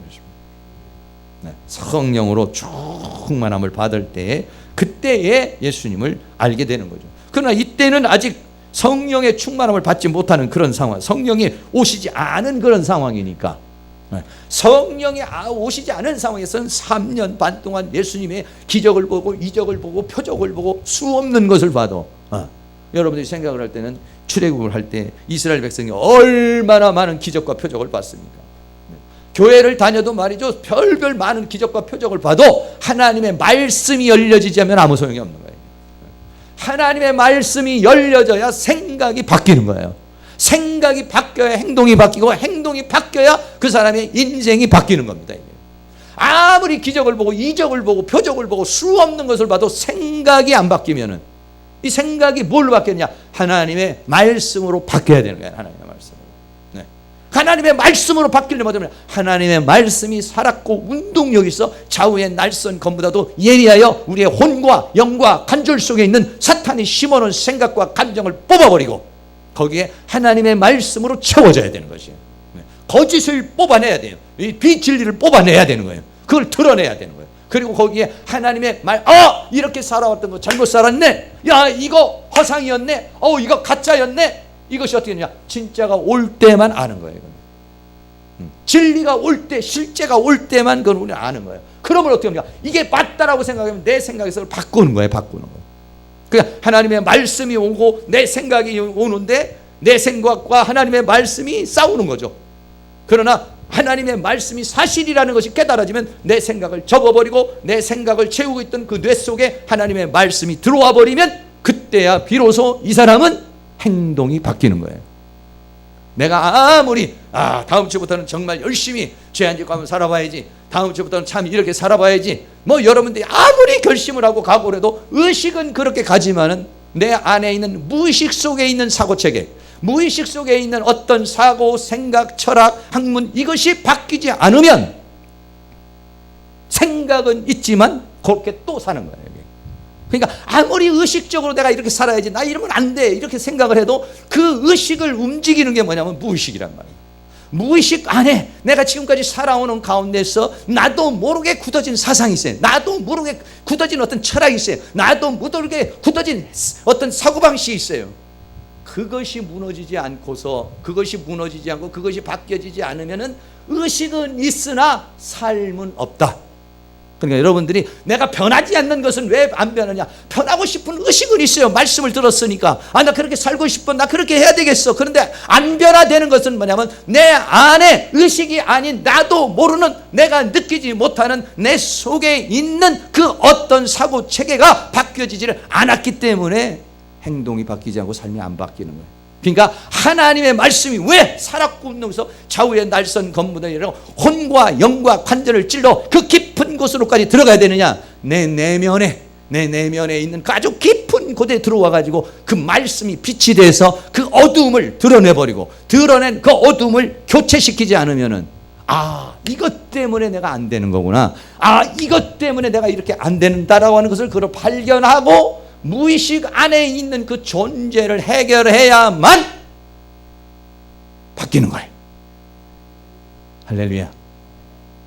S1: 네, 성령으로 충만함을 받을 때에, 그때에 예수님을 알게 되는 거죠. 그러나 이때는 아직 성령의 충만함을 받지 못하는 그런 상황, 성령이 오시지 않은 그런 상황이니까, 성령이 오시지 않은 상황에서는 3년 반 동안 예수님의 기적을 보고 이적을 보고 표적을 보고 수없는 것을 봐도, 여러분들이 생각을 할 때는 출애굽을 할 때 이스라엘 백성이 얼마나 많은 기적과 표적을 봤습니까? 교회를 다녀도 말이죠, 별별 많은 기적과 표적을 봐도 하나님의 말씀이 열려지지 않으면 아무 소용이 없는 거예요. 하나님의 말씀이 열려져야 생각이 바뀌는 거예요. 생각이 바뀌어야 행동이 바뀌고, 행동이 바뀌어야 그 사람의 인생이 바뀌는 겁니다. 아무리 기적을 보고 이적을 보고 표적을 보고 수 없는 것을 봐도 생각이 안 바뀌면은, 이 생각이 뭘로 바뀌었냐? 하나님의 말씀으로 바뀌어야 되는 거예요. 하나님의 말씀으로. 네. 하나님의 말씀으로 바뀌려면 하나님의 말씀이 살았고 운동력이 있어 좌우의 날선 검보다도 예리하여 우리의 혼과 영과 관절 속에 있는 사탄이 심어놓은 생각과 감정을 뽑아버리고 거기에 하나님의 말씀으로 채워져야 되는 것이에요. 네. 거짓을 뽑아내야 돼요. 이 비진리를 뽑아내야 되는 거예요. 그걸 드러내야 되는 거예요. 그리고 거기에 하나님의 말, 이렇게 살아왔던 거 잘못 살았네. 야, 이거 허상이었네. 이거 가짜였네. 이것이 어떻게 되냐? 진짜가 올 때만 아는 거예요. 진리가 올 때, 실제가 올 때만 그건 우리는 아는 거예요. 그러면 어떻게 합니까? 이게 맞다라고 생각하면 내 생각에서 바꾸는 거예요. 바꾸는 거예요. 그러니까 하나님의 말씀이 오고 내 생각이 오는데 내 생각과 하나님의 말씀이 싸우는 거죠. 그러나 하나님의 말씀이 사실이라는 것이 깨달아지면 내 생각을 접어버리고 내 생각을 채우고 있던 그 뇌 속에 하나님의 말씀이 들어와 버리면 그때야 비로소 이 사람은 행동이 바뀌는 거예요. 내가 아무리 다음 주부터는 정말 열심히 죄 안 짓고 한번 살아봐야지, 다음 주부터는 참 이렇게 살아봐야지, 뭐 여러분들이 아무리 결심을 하고 각오를 해도 의식은 그렇게 가지만은 내 안에 있는 무의식 속에 있는 사고체계, 무의식 속에 있는 어떤 사고, 생각, 철학, 학문, 이것이 바뀌지 않으면 생각은 있지만 그렇게 또 사는 거예요. 그러니까 아무리 의식적으로 내가 이렇게 살아야지, 나 이러면 안 돼, 이렇게 생각을 해도 그 의식을 움직이는 게 뭐냐면 무의식이란 말이에요. 무의식 안에 내가 지금까지 살아오는 가운데서 나도 모르게 굳어진 사상이 있어요. 나도 모르게 굳어진 어떤 철학이 있어요. 나도 모르게 굳어진 어떤 사고방식이 있어요. 그것이 무너지지 않고서, 그것이 무너지지 않고 그것이 바뀌어지지 않으면은 의식은 있으나 삶은 없다. 그러니까 여러분들이 내가 변하지 않는 것은 왜 안 변하냐? 변하고 싶은 의식은 있어요. 말씀을 들었으니까. 나 그렇게 살고 싶어. 나 그렇게 해야 되겠어. 그런데 안 변화되는 것은 뭐냐면 내 안에 의식이 아닌 나도 모르는, 내가 느끼지 못하는 내 속에 있는 그 어떤 사고 체계가 바뀌어지지를 않았기 때문에 행동이 바뀌지 않고 삶이 안 바뀌는 거예요. 그러니까 하나님의 말씀이 왜 살았고 웃으면서 좌우의 날선 건물이라고 혼과 영과 관절을 찔러 그 깊은 곳으로까지 들어가야 되느냐? 내 내면에 있는 그 아주 깊은 곳에 들어와 가지고 그 말씀이 빛이 돼서 그 어두움을 드러내버리고, 드러낸 그 어두움을 교체시키지 않으면은 이것 때문에 내가 안 되는 거구나, 이것 때문에 내가 이렇게 안 된다라고 하는 것을 그걸 발견하고 무의식 안에 있는 그 존재를 해결해야만 바뀌는 거예요. 할렐루야.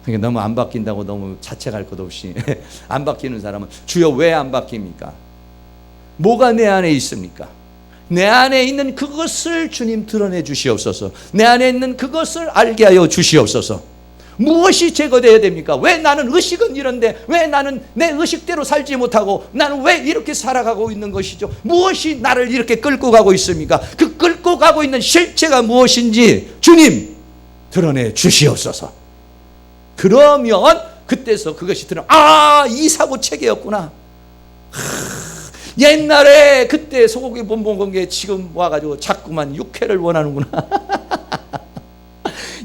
S1: 그러니까 너무 안 바뀐다고 너무 자책할 것 없이 안 바뀌는 사람은 주여 왜 안 바뀝니까? 뭐가 내 안에 있습니까? 내 안에 있는 그것을 주님 드러내 주시옵소서. 내 안에 있는 그것을 알게 하여 주시옵소서. 무엇이 제거되어야 됩니까? 왜 나는 의식은 이런데 왜 나는 내 의식대로 살지 못하고 나는 왜 이렇게 살아가고 있는 것이죠? 무엇이 나를 이렇게 끌고 가고 있습니까? 그 끌고 가고 있는 실체가 무엇인지 주님 드러내 주시옵소서. 그러면 그때서 그것이 이 사고 체계였구나. 옛날에 그때 소고기 못 먹은 게 지금 와가지고 자꾸만 육회를 원하는구나.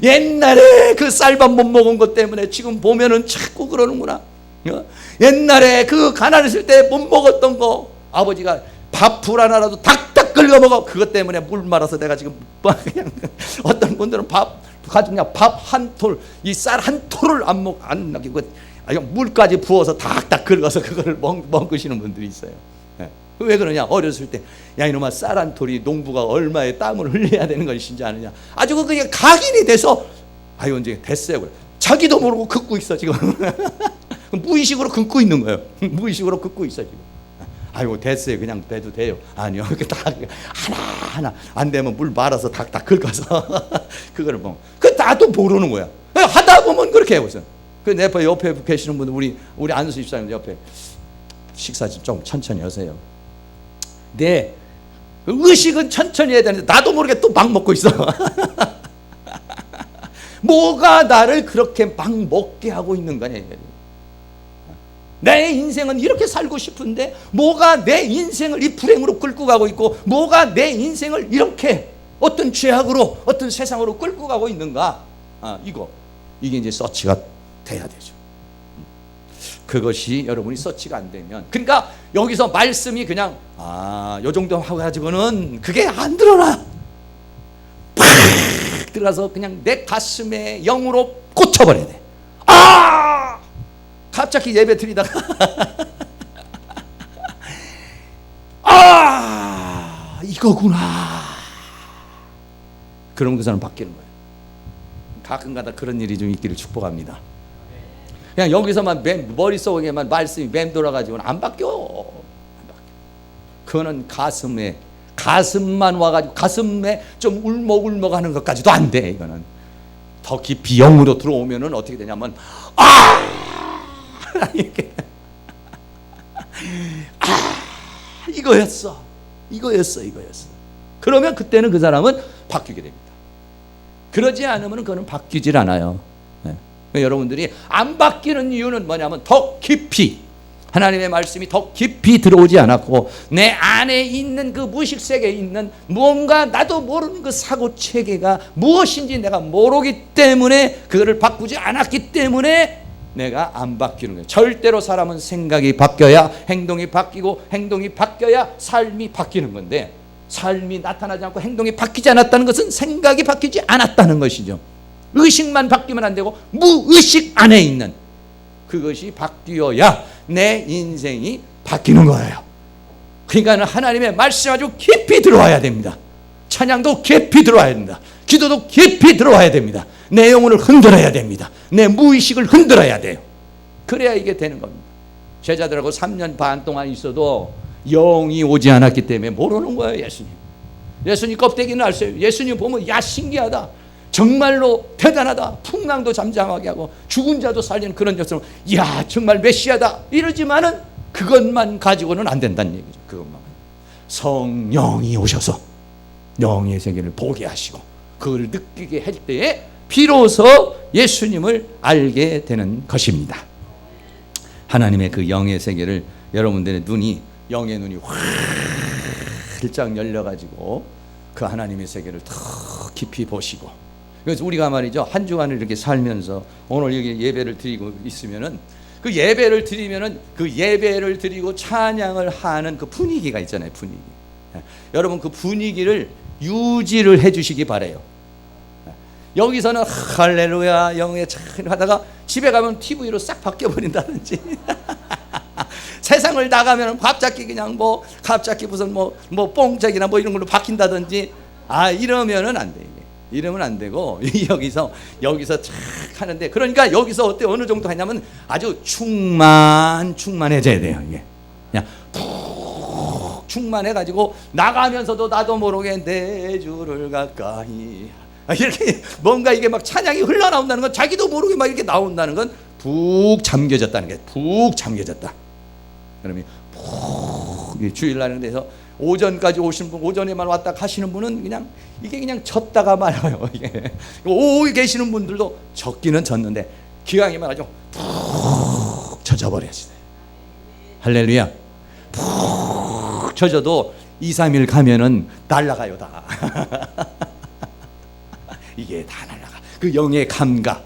S1: 옛날에 그 쌀밥 못 먹은 것 때문에 지금 보면은 자꾸 그러는구나. 옛날에 그 가난했을 때 못 먹었던 거, 아버지가 밥풀 하나라도 닥닥 긁어 먹어. 그것 때문에 물 말아서 내가 지금 그냥 어떤 분들은 밥 한 톨, 이 쌀 한 톨을 안 먹이고 물까지 부어서 닥닥 긁어서 그걸 먹으시는 분들이 있어요. 왜 그러냐? 어렸을 때 이놈아 쌀 한 톨이 농부가 얼마의 땀을 흘려야 되는 것인지 아느냐? 아주 그게 각인이 돼서 이제 됐어요. 그래. 자기도 모르고 긋고 있어 지금. 무의식으로 긋고 있는 거예요. 무의식으로 긋고 있어 지금. 됐어요. 그냥 돼도 돼요. 아니요. 다 하나 안 되면 물 말아서 닥닥 긁어서 그거를 그 나도 모르는 거야. 하다 보면 그렇게 해보세요. 그 내 옆에 계시는 분들 우리 안수 집사님 옆에 식사 좀 천천히 하세요. 네, 의식은 천천히 해야 되는데 나도 모르게 또 막 먹고 있어. 뭐가 나를 그렇게 막 먹게 하고 있는 거냐. 내 인생은 이렇게 살고 싶은데 뭐가 내 인생을 이 불행으로 끌고 가고 있고, 뭐가 내 인생을 이렇게 어떤 죄악으로 어떤 세상으로 끌고 가고 있는가. 이게 이제 서치가 돼야 되죠. 그것이 여러분이 서치가 안 되면, 그러니까 여기서 말씀이 그냥 요 정도 하고 가지고는 그게 안 드러나. 팍 들어가서 그냥 내 가슴에 영으로 꽂혀버려야 돼. 갑자기 예배 드리다가 이거구나. 그러면 그 사람 바뀌는 거예요. 가끔가다 그런 일이 좀 있기를 축복합니다. 그냥 여기서만 머릿속에만 말씀이 맴돌아가지고는 안 바뀌어. 그거는 가슴만 와가지고 가슴에 좀 울먹울먹하는 것까지도 안 돼. 이거는 더 깊이 영으로 들어오면은 어떻게 되냐면 이렇게 이거였어. 그러면 그때는 그 사람은 바뀌게 됩니다. 그러지 않으면 그거는 바뀌질 않아요. 여러분들이 안 바뀌는 이유는 뭐냐면 더 깊이 하나님의 말씀이 더 깊이 들어오지 않았고, 내 안에 있는 그 무의식 세계에 있는 무언가 나도 모르는 그 사고 체계가 무엇인지 내가 모르기 때문에, 그거를 바꾸지 않았기 때문에 내가 안 바뀌는 거예요. 절대로 사람은 생각이 바뀌어야 행동이 바뀌고, 행동이 바뀌어야 삶이 바뀌는 건데, 삶이 나타나지 않고 행동이 바뀌지 않았다는 것은 생각이 바뀌지 않았다는 것이죠. 의식만 바뀌면 안 되고 무의식 안에 있는 그것이 바뀌어야 내 인생이 바뀌는 거예요. 그러니까 하나님의 말씀 아주 깊이 들어와야 됩니다. 찬양도 깊이 들어와야 됩니다. 기도도 깊이 들어와야 됩니다. 내 영혼을 흔들어야 됩니다. 내 무의식을 흔들어야 돼요. 그래야 이게 되는 겁니다. 제자들하고 3년 반 동안 있어도 영이 오지 않았기 때문에 모르는 거예요. 예수님 껍데기는 알았어요. 예수님 보면 신기하다, 정말로 대단하다, 풍랑도 잠잠하게 하고 죽은 자도 살리는 그런 것처럼 정말 메시아다 이러지만은 그것만 가지고는 안 된다는 얘기죠. 그것만. 성령이 오셔서 영의 세계를 보게 하시고 그걸 느끼게 할 때에 비로소 예수님을 알게 되는 것입니다. 하나님의 그 영의 세계를, 여러분들의 눈이, 영의 눈이 활짝 열려가지고 그 하나님의 세계를 더 깊이 보시고, 그래서 우리가 말이죠, 한 주간을 이렇게 살면서 오늘 여기 예배를 드리고 있으면은 그 예배를 드리면은 그 예배를 드리고 찬양을 하는 그 분위기가 있잖아요. 분위기. 여러분 그 분위기를 유지를 해주시기 바래요. 여기서는 할렐루야 영의 찬 하다가 집에 가면 TV로 싹 바뀌어 버린다든지 세상을 나가면 갑자기 그냥 갑자기 무슨 뽕짝이나 이런 걸로 바뀐다든지 이러면은 안 돼. 이러면 안 되고 여기서 착 하는데, 그러니까 여기서 어느 정도 하냐면 아주 충만해져야 돼요. 이게 그냥 푹 충만해가지고 나가면서도 나도 모르게 내 주를 가까이 이렇게 뭔가 이게 막 찬양이 흘러나온다는 건, 자기도 모르게 막 이렇게 나온다는 건 푹 잠겨졌다는 게, 푹 잠겨졌다. 그러면 푹 주일날 데서 오전까지 오신 분, 오전에만 왔다 가시는 분은 그냥 이게 그냥 졌다가 말아요. 이게 오후에 계시는 분들도 졌기는 졌는데 기왕이면 아주 푹 젖어버려야지. 할렐루야. 푹 젖어도 2, 3일 가면은 날아가요 다. 이게 다 날아가. 그 영의 감각.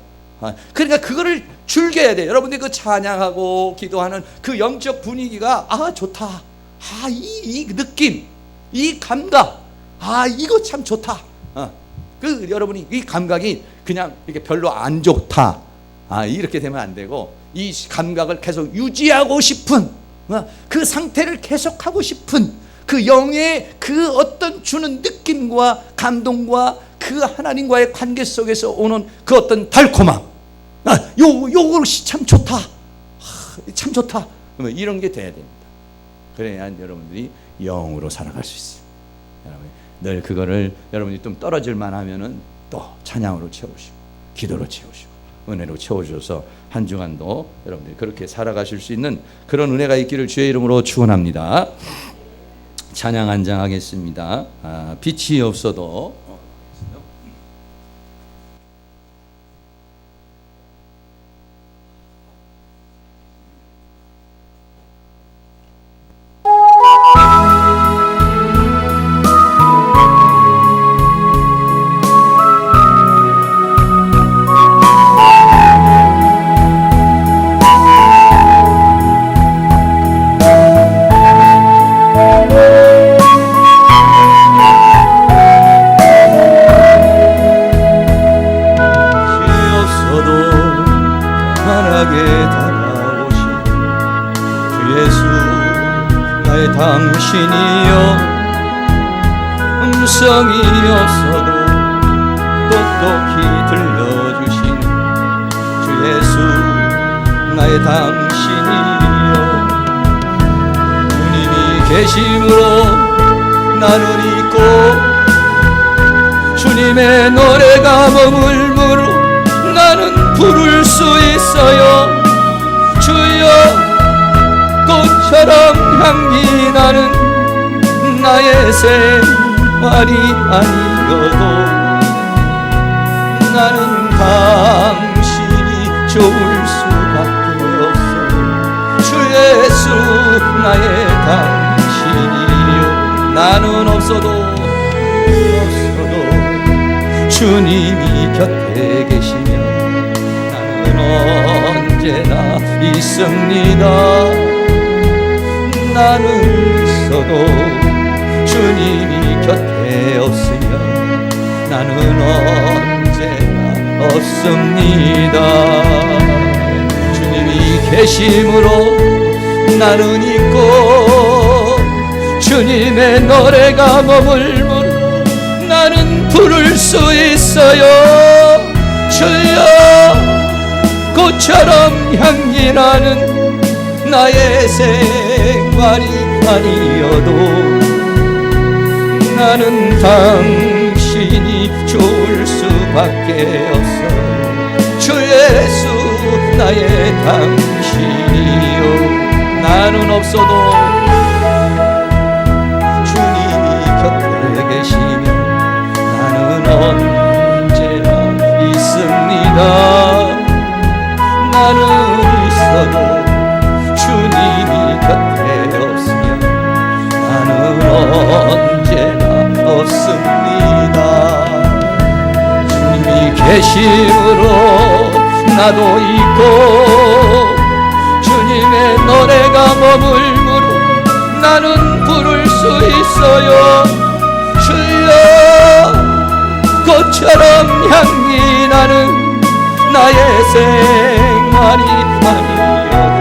S1: 그러니까 그거를 즐겨야 돼. 여러분들이 그 찬양하고 기도하는 그 영적 분위기가 좋다. 이 느낌, 이 감각, 이거 참 좋다. 그 여러분이 이 감각이 그냥 이렇게 별로 안 좋다. 이렇게 되면 안 되고, 이 감각을 계속 유지하고 싶은, 그 상태를 계속하고 싶은 그 영의 그 어떤 주는 느낌과 감동과 그 하나님과의 관계 속에서 오는 그 어떤 달콤함, 요것이 참 좋다. 참 좋다. 이런 게 돼야 됩니다. 그래야 여러분들이 영으로 살아갈 수 있어요. 여러분 늘 그거를 여러분이 좀 떨어질만 하면은 또 찬양으로 채우시고 기도로 채우시고 은혜로 채워주셔서 한 주간도 여러분들이 그렇게 살아가실 수 있는 그런 은혜가 있기를 주의 이름으로 축원합니다. 찬양 한 장 하겠습니다. 빛이 없어도 당신이여 음성이 없어도 똑똑히 들려주신 주 예수 나의 당신이여 주님이 계심으로 나는 있고 주님의 노래가 머물므로 나는 부를 수 있어요. 주여 꽃처럼 향기 나는 나의 생활이 아니어도 나는 당신이 좋을 수밖에 없어요. 주 예수 나의 당신이요 나는 없어도 주님이 곁에 계시면 나는 언제나 있습니다. 나는 있어도 주님이 곁에 없으면 나는 언제나 없습니다. 주님이 계심으로 나는 있고 주님의 노래가 머물므로 나는 부를 수 있어요. 주여 꽃처럼 향기 나는 나의 생활이 아니어도 나는 당신이 좋을 수밖에 없어요. 주 예수 나의 당신이요 나는 없어도 주님이 곁에 계시면 나는 언제나 있습니다. 나는 있어도 주님이 곁에 없으면 나는 언제나 없습니다. 주님이 계심으로 나도 있고 주님의 노래가 머물므로 나는 부를 수 있어요. 주여 꽃처럼 향기 나는 나의 생활이 아니어도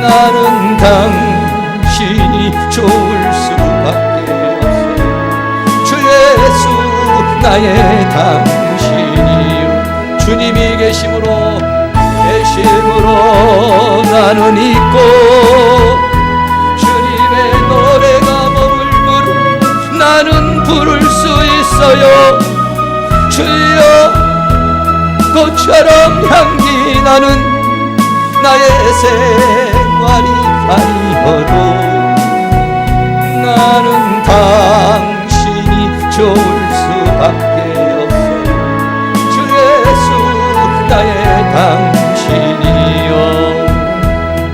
S1: 나는 당신이 좋을 수밖에 없어요. 주 예수 나의 당신이요 주님이 계심으로 나는 있고 주님의 노래가 머물므로 나는 부를 수 있어요. 주여 꽃처럼 향기 나는 나의 생활이 아니어도 나는 당신이 좋을 수밖에 없어요. 주 예수 나의 당신이요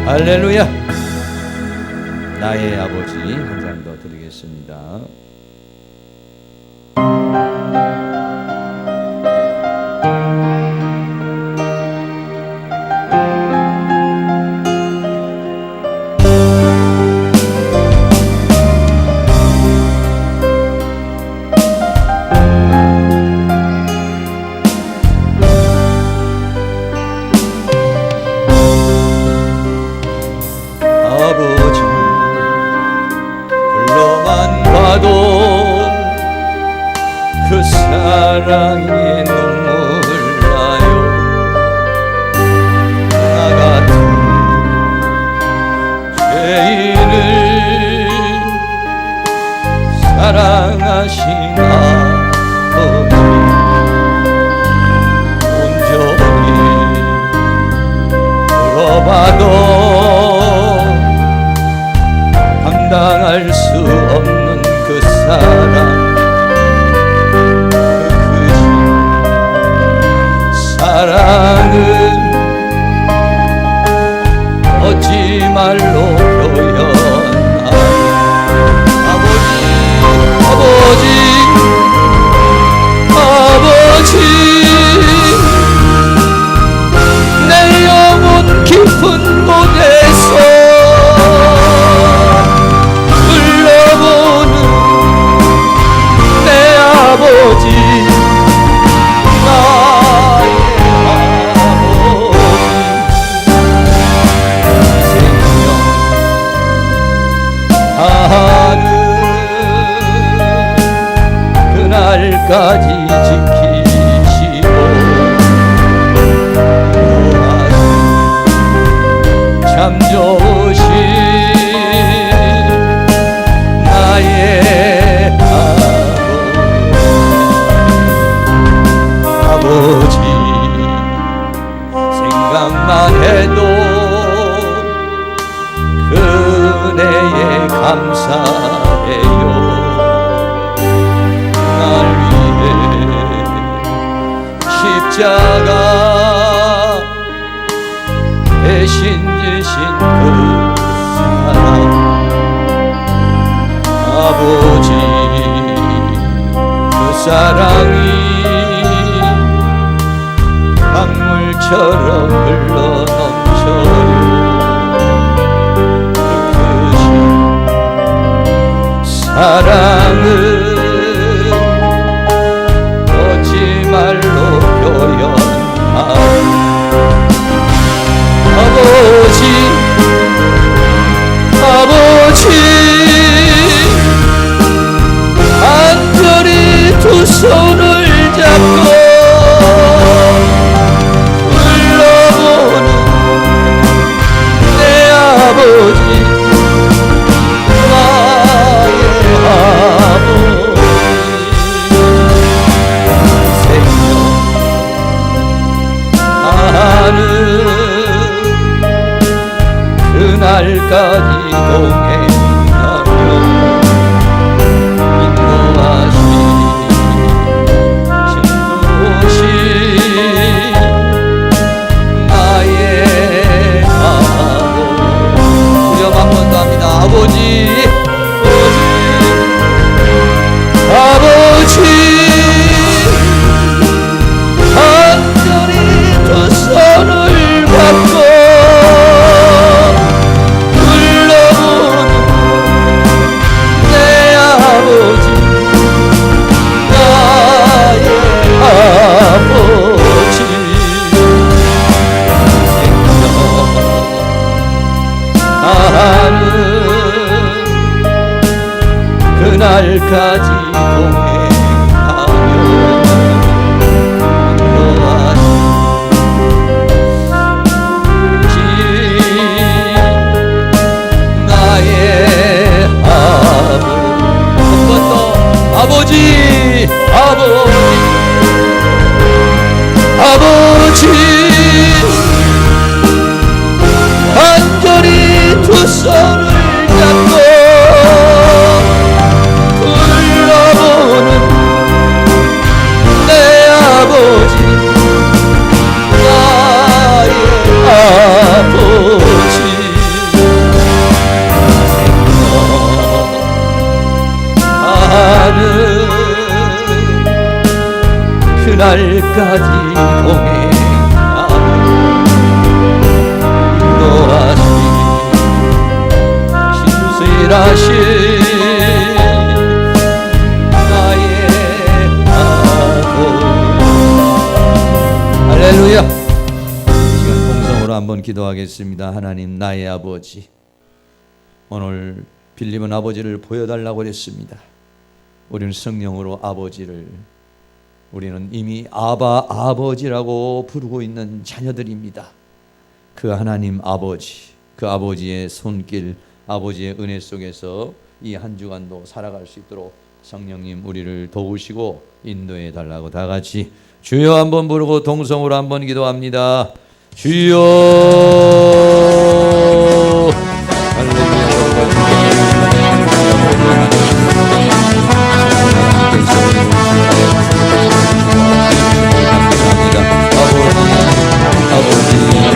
S1: 할렐루야. 나의 아버지 한 장 더 드리겠습니다. 아버지 불러만 봐도 그 사랑이 눈물 나요. 나 같은 죄인을 사랑하신 아버지 온전히 물어봐도 감당할 수 없는 그 사랑 사랑은 어찌 말로 표현하리. 아버지 내 영혼 깊은 곳에서 흘러보는 내 아버지 그날까지 지키시고 참 좋으신 나의 아버지 생각만 해도 그네에 감사해요. 날 위해 십자가 대신 지신 그 사랑 아버지 그 사랑이 강물처럼 흘러넘쳐요. 사랑은 거짓말로 표현하는 아버지 간절히 두 손을 잡고 불러보는 내 아버지 그날까지 동행하며 인도하신 신부신 나의 아버지 우리 한 번 더 합니다. 아버지 간절히 두 손을 받고 그날까지 동행하며 인도하신 나의 아버지 한 번 더 아버지 간절히 두 손을 잡고 불러보는 내 아버지 나의 아버지 생각하는 그날까지 동행하며 인도하신 신실하신 나의 아버지 할렐루야. 이 시간 공성으로 한번 기도하겠습니다. 하나님 나의 아버지 오늘 빌립은 아버지를 보여달라고 했습니다. 우리는 성령으로 아버지를 우리는 이미 아버지라고 부르고 있는 자녀들입니다. 그 하나님 아버지 그 아버지의 손길 아버지의 은혜 속에서 이 한 주간도 살아갈 수 있도록 성령님 우리를 도우시고 인도해 달라고 다 같이 주여 한번 부르고 동성으로 한번 기도합니다. 주여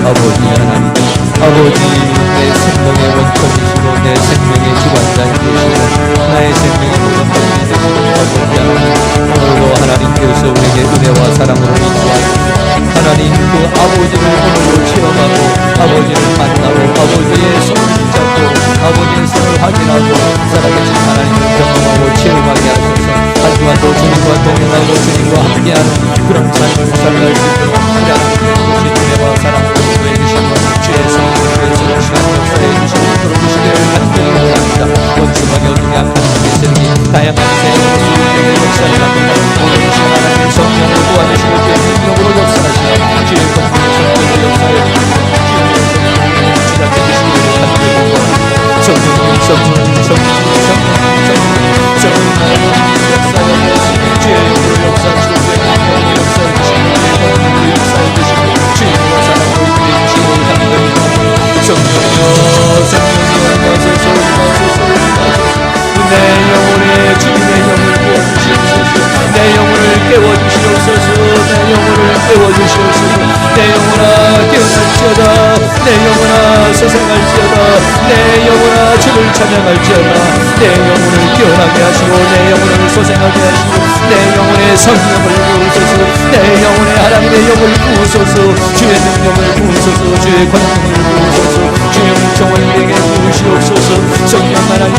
S1: 아버지 하나님 아버지 내 생명의 원천이시고 내 생명의 주관자인 되시고 나의 생명의 모든 것이 되시고 아버지 하나님 오늘도 하나님께서 우리에게 은혜와 사랑으로 인도하시고 하나님 그 아버지를 오늘도 체험하고 아버지를 만나고 아버지의 손을 잡고 아버지의 손을 확인하고 살아계신 하나님을 경험하고 체험하게 하셔서 한 주간도 주님과 동행하고 주님과 함께하는 그런 삶을 살아갈 수 있도록 하나님 오신 은혜와 사랑으로 인도해 주시고 주의 성령께서 시간 역사해 주시고 돌아주시기를 간절히 원합니다. 원수가 어둠이 악한 세력이 다양한 세력으로 수용되게 역사해 가고 오늘 소생할지어다. 내 영혼아 주를 찬양할지어다. 내 영혼을 깨어나게 하시고 내 영혼을 소생하게 하시고 내 영혼의 성령을 부으소서. 내 영혼의 하나님의 영을 부으소서. 주의 능력을 부으소서. 주의 권능을 부으소서. 주의 은총을 내게 부으시옵소서. 성령 하나님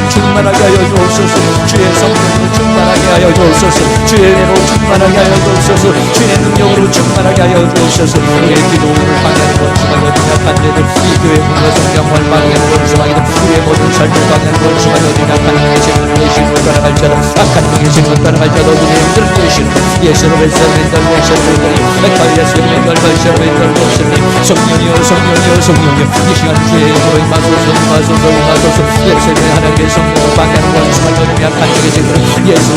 S1: 충만하게 하여 주옵소서. 주의 성령으로 충만하게 하여 주옵소서. 주의 은혜로 충만하게 하여 주옵소서. 주의 능력으로 충만하게 하여 주옵소서. 우리의 기도를 방해하는 원수마귀 어디 약한 자들 이 교회 문화 성장을 방해하는 원수마귀들 우리의 모든 삶을 방해하는 원수마귀 어디 약한 능의 재물을 내시고 따라갈 자들 악한 능의 재물을 따라갈 자들 어둠의 영들을 내시는 예수로 벨사르벤달 벨사르벤달 메카 예수의 벨 벨사르벤달 벨사르벤 성령이여 성령이여 성령이여 이 시간 주의 힘으로 임하소서 임하소서 임하소서. 예수의 하나님의 성령을 방해하는 원수마귀 어둠의 약한 능의 재물을 예수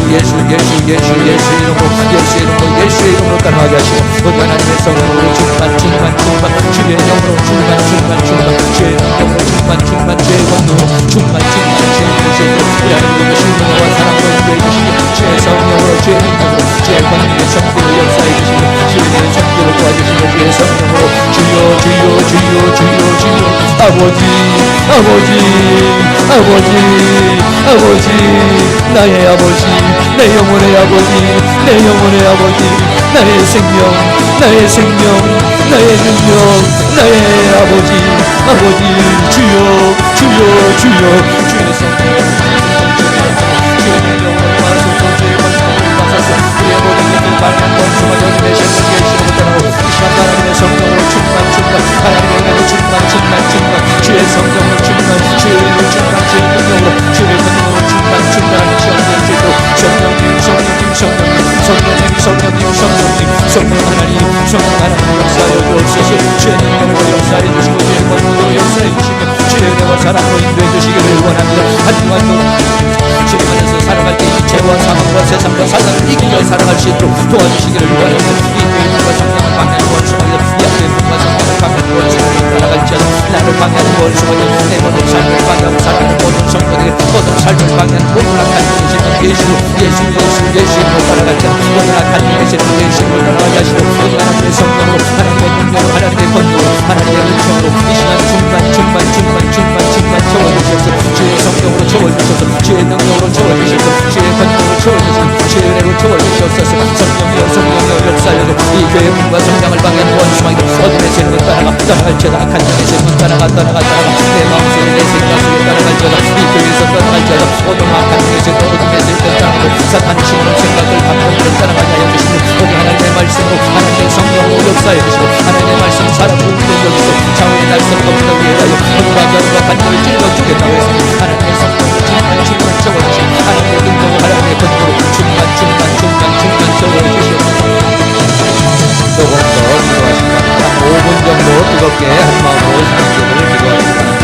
S1: 예수의 이름으로 따라가게 하시고 모든 하나님의 성령으로 충만 주의 영으로 충만 주의 능력으로 충만 주의 권능으로 충만 주의 예수로 우리 하나님의 신령과 사랑으로 인도해 주시고 주의 성령으로 주의 능력으로 주의 권능의 성령으로 역사해 주시고 주의 성령으로 도와주시고 주의 성령으로 주여 아버지 나의 아버지 내 영혼의 아버지 나의 생명 나의 능력 나의 아버지 주여 주의 성령 주의 능력으로 하소서. 주의 권능으로 하소서. 우리의 모든 것을 발견 원수가 여기에 계시고 따라오고 이 시간 하나님의 성령으로 충만 하나님의 은혜로 충만 주의 성령으로 충만 주의 은혜로 충만 주의 능력으로 주의 권능으로 충만하는 시간 되시고 성령 하나님 역사하여 주옵소서. 주의 능력으로 역사해 주시고 주의 권능으로 역사해 주시며 주의 은혜와 사랑으로 인도해 주시기를 원합니다. 한 주간도 주님 안에서 살아갈 때 이 죄와 사망과 세상과 사단을 이기며 살아갈 수 있도록 도와주시기를 원합니다. 이 교회과 성령을 방해하는 원수마귀들 이 교회과 성령을 방해하는 원수마귀들 따라갈지어다. 나를 방해하는 원수마귀들 내 모든 삶을 방해하고 살아가는 모든 성도들에게 모든 삶을 방해하는 모든 악한 영이시는 예수님으로 따라갈지어다. 모든 악한 영이시는 예수님으로 따라가게 하시고 모든 하나님의 성령으로 하나님의 능력으로 하나님의 권능으로 하나님의 은총으로 이 시간 충만 채워주셔서 주의 성령으로 채워주셔서 주의 능력으로 채워주셔서 주의 권능으로 채워주셔서 주의 은혜로 채워주셔서 성령이여 역사하여서 이 교회의 문과 성장을 방해하는 원수마귀들 어둠의 세력을 따라갈지어다. 악한 영의 세력을 따라가 내 마음속에 내 생각 속에 따라갈지어다. 이 교회에서 따라갈지어다. 어둠 악한 영의 세력 어둠의 세력을 따라가고 사탄이 심는 생각들 감정들을 따라가게 하여 주시고 우리 하나님의 말씀으로 하나님의 성령으로 역사해 주시고 하나님의 말씀 살아보고 여기서 좌우의 날선 없다 위에다요 어둠과 변과 간절을 찔러 주겠다고 해서 하나님의 성령으로 충만 채워주시고 하나님의 능력으로 하나님의 권능으로 충만 채워주시옵소서. 조금 더 기도하시기 바랍니다. 5분 정도 뜨겁게 한 마음으로 하나님께 기도하시기 바랍니다.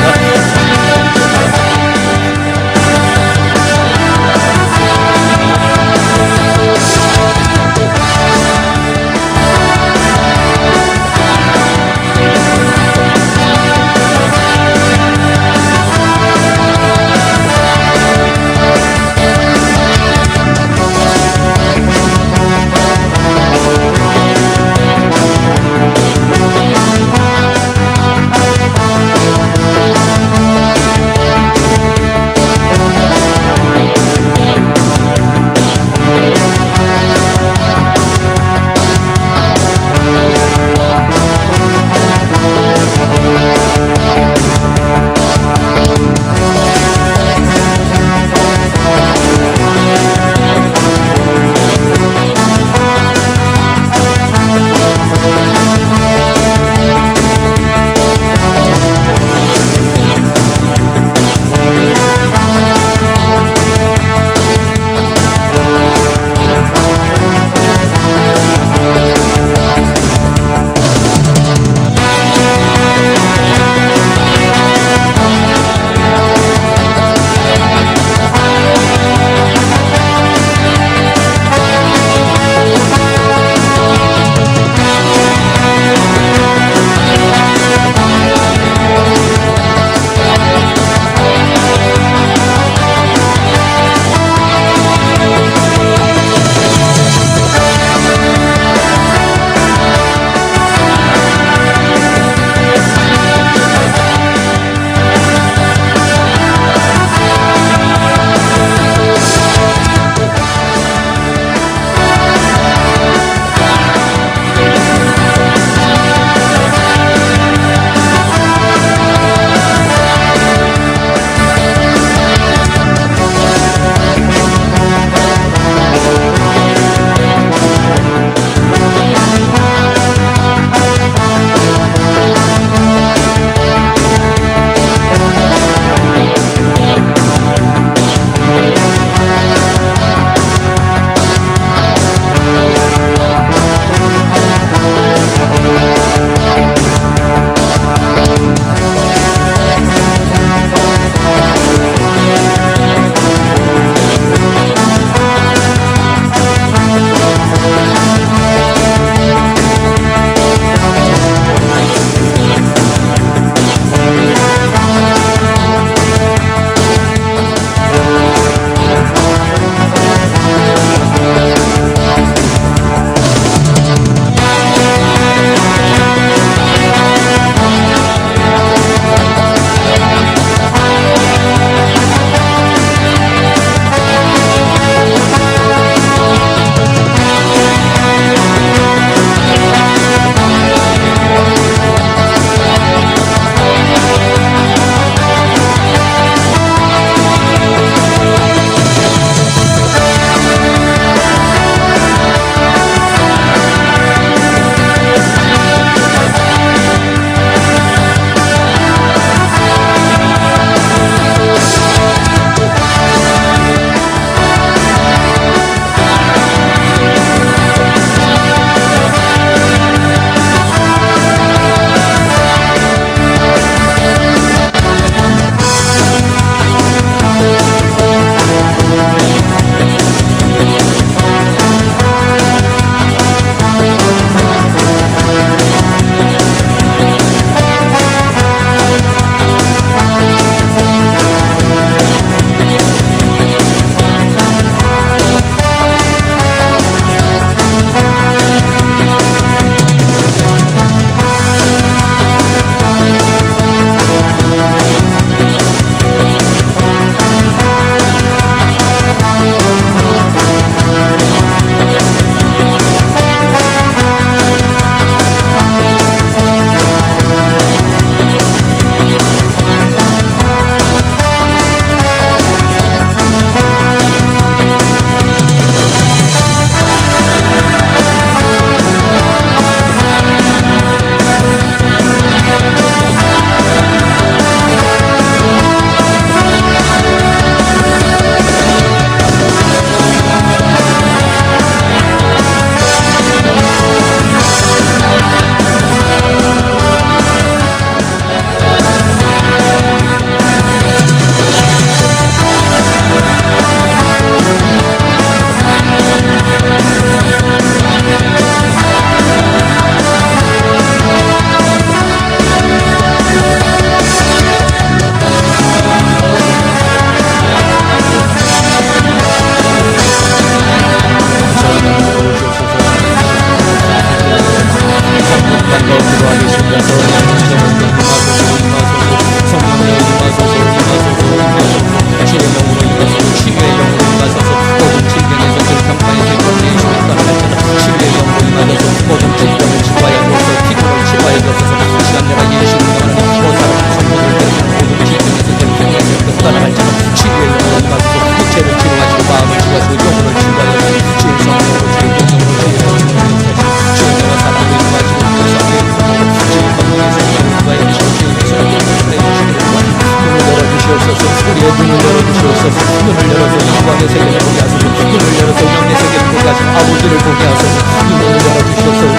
S1: 우리의 눈을 열어주시옵소서. 눈을 열어서 영광의 세계를 보게 하소서. 눈을 열어서 영의 세계를 보게 하시고 아버지를 보게 하소서. 눈을 열어주시옵소서.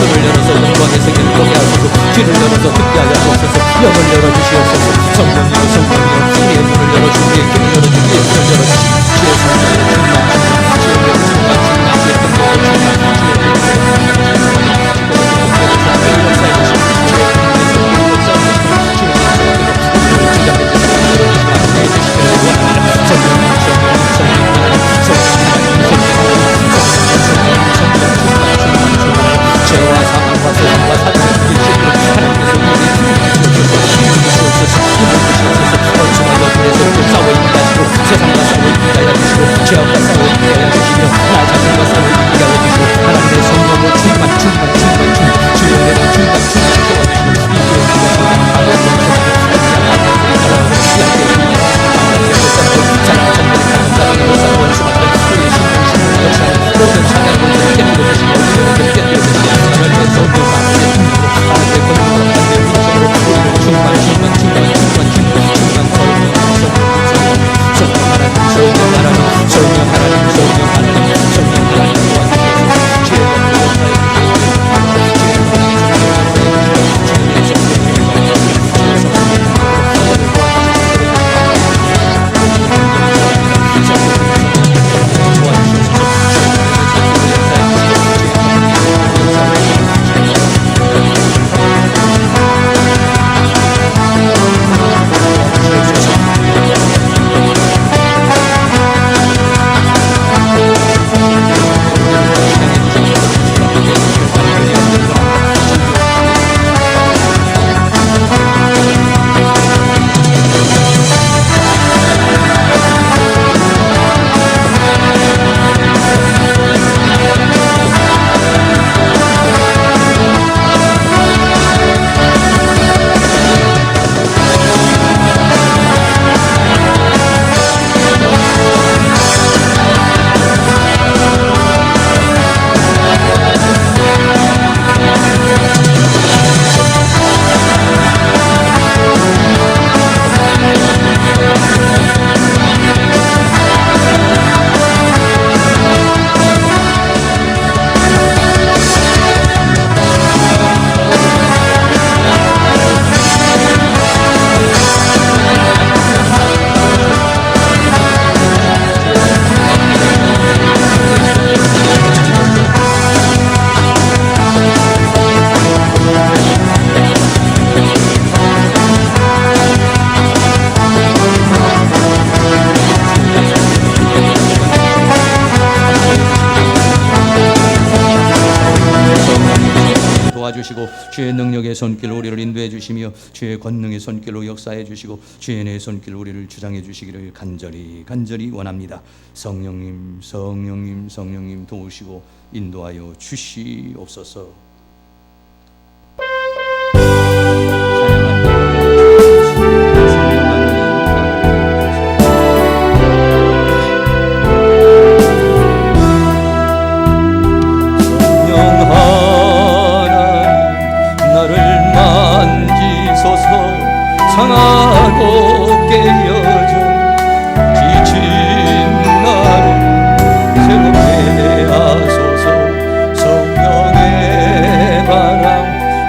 S1: 눈을 열어서 영광의 세계를 보게 하소서. 귀를 열어서 듣게 하여 주옵소서. 영을 열어주시옵소서. 성령이여 성령이여 우리의 눈을 열어주시고 우리의 귀를 열어주시고 우리의 손을 열어주시고 주의 성령으로
S2: 도와주시고 주의 능력의 손길로 우리를 인도해 주시며 주의 권능의 손길로 역사해 주시고 주의 내 손길로 우리를 주장해 주시기를 간절히 원합니다. 성령님 성령님 성령님 도우시고 인도하여 주시옵소서.
S1: 상하고 깨어져 지친 나를 새롭게 하소서. 성령의 바람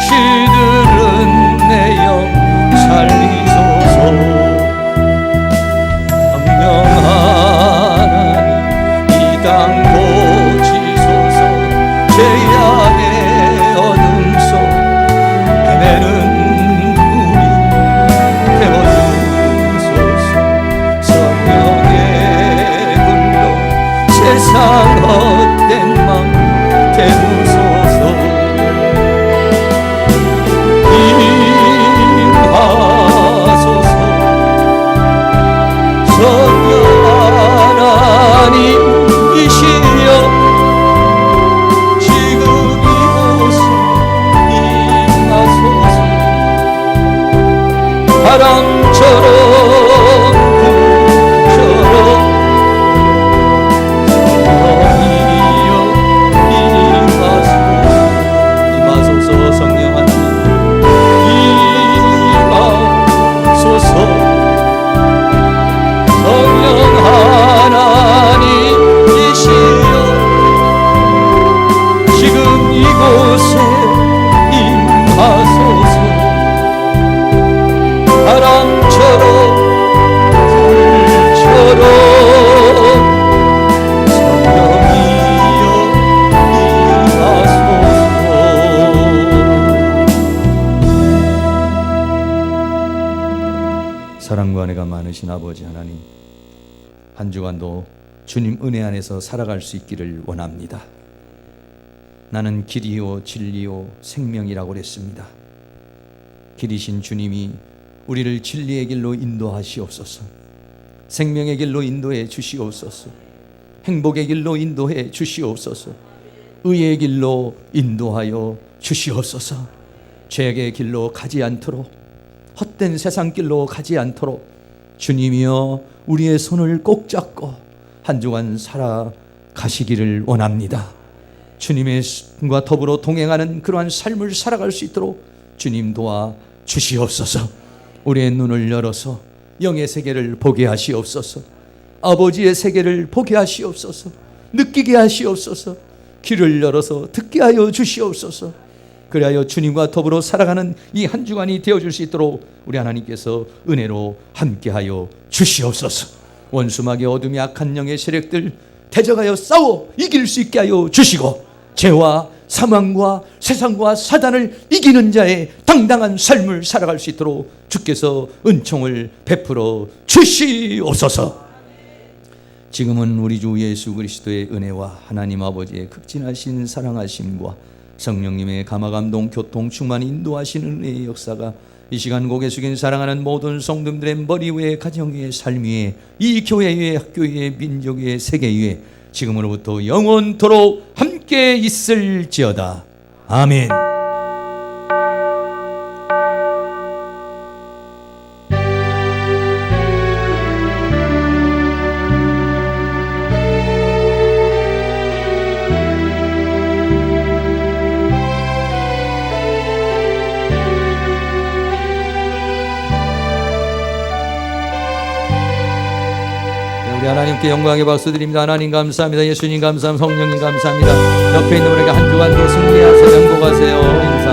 S1: 시들은 내 영 살리소서. 성령 하나님 이 땅 고치소서. 죄악의 어둠 속 헤매는 세상 헛된 맘 태우소서. 임하소서. 성령 하나님이시여 지금 이곳에 임하소서. 바람처럼
S2: 사랑과 은혜가 많으신 아버지 하나님, 한 주간도 주님 은혜 안에서 살아갈 수 있기를 원합니다. 나는 길이요 진리요 생명이라고 그랬습니다. 길이신 주님이 우리를 진리의 길로 인도하시옵소서. 생명의 길로 인도해 주시옵소서. 행복의 길로 인도해 주시옵소서. 의의 길로 인도하여 주시옵소서. 죄의 길로 가지 않도록, 헛된 세상 길로 가지 않도록 주님이여 우리의 손을 꼭 잡고 한 주간 살아가시기를 원합니다. 주님의 손과 더불어 동행하는 그러한 삶을 살아갈 수 있도록 주님 도와 주시옵소서. 우리의 눈을 열어서 영의 세계를 보게 하시옵소서. 아버지의 세계를 보게 하시옵소서. 느끼게 하시옵소서. 귀를 열어서 듣게 하여 주시옵소서. 그리하여 주님과 더불어 살아가는 이 한 주간이 되어줄 수 있도록 우리 하나님께서 은혜로 함께하여 주시옵소서. 원수막의 어둠이 악한 영의 세력들 대적하여 싸워 이길 수 있게 하여 주시고, 죄와 사망과 세상과 사단을 이기는 자의 당당한 삶을 살아갈 수 있도록 주께서 은총을 베풀어 주시옵소서. 지금은 우리 주 예수 그리스도의 은혜와 하나님 아버지의 극진하신 사랑하심과 성령님의 감화감동 교통 충만 인도하시는 은혜의 역사가 이 시간 고개 숙인 사랑하는 모든 성도들의 머리 위에, 가정 위에, 삶 위에, 이 교회 위에, 학교 위에, 민족 위에, 세계 위에 지금으로부터 영원토록 함께 있을지어다. 아멘. 우리 하나님께 영광의 박수 드립니다. 하나님 감사합니다. 예수님 감사합니다. 성령님 감사합니다. 옆에 있는 분에게 한 주간도 승리하세요. 행복하세요.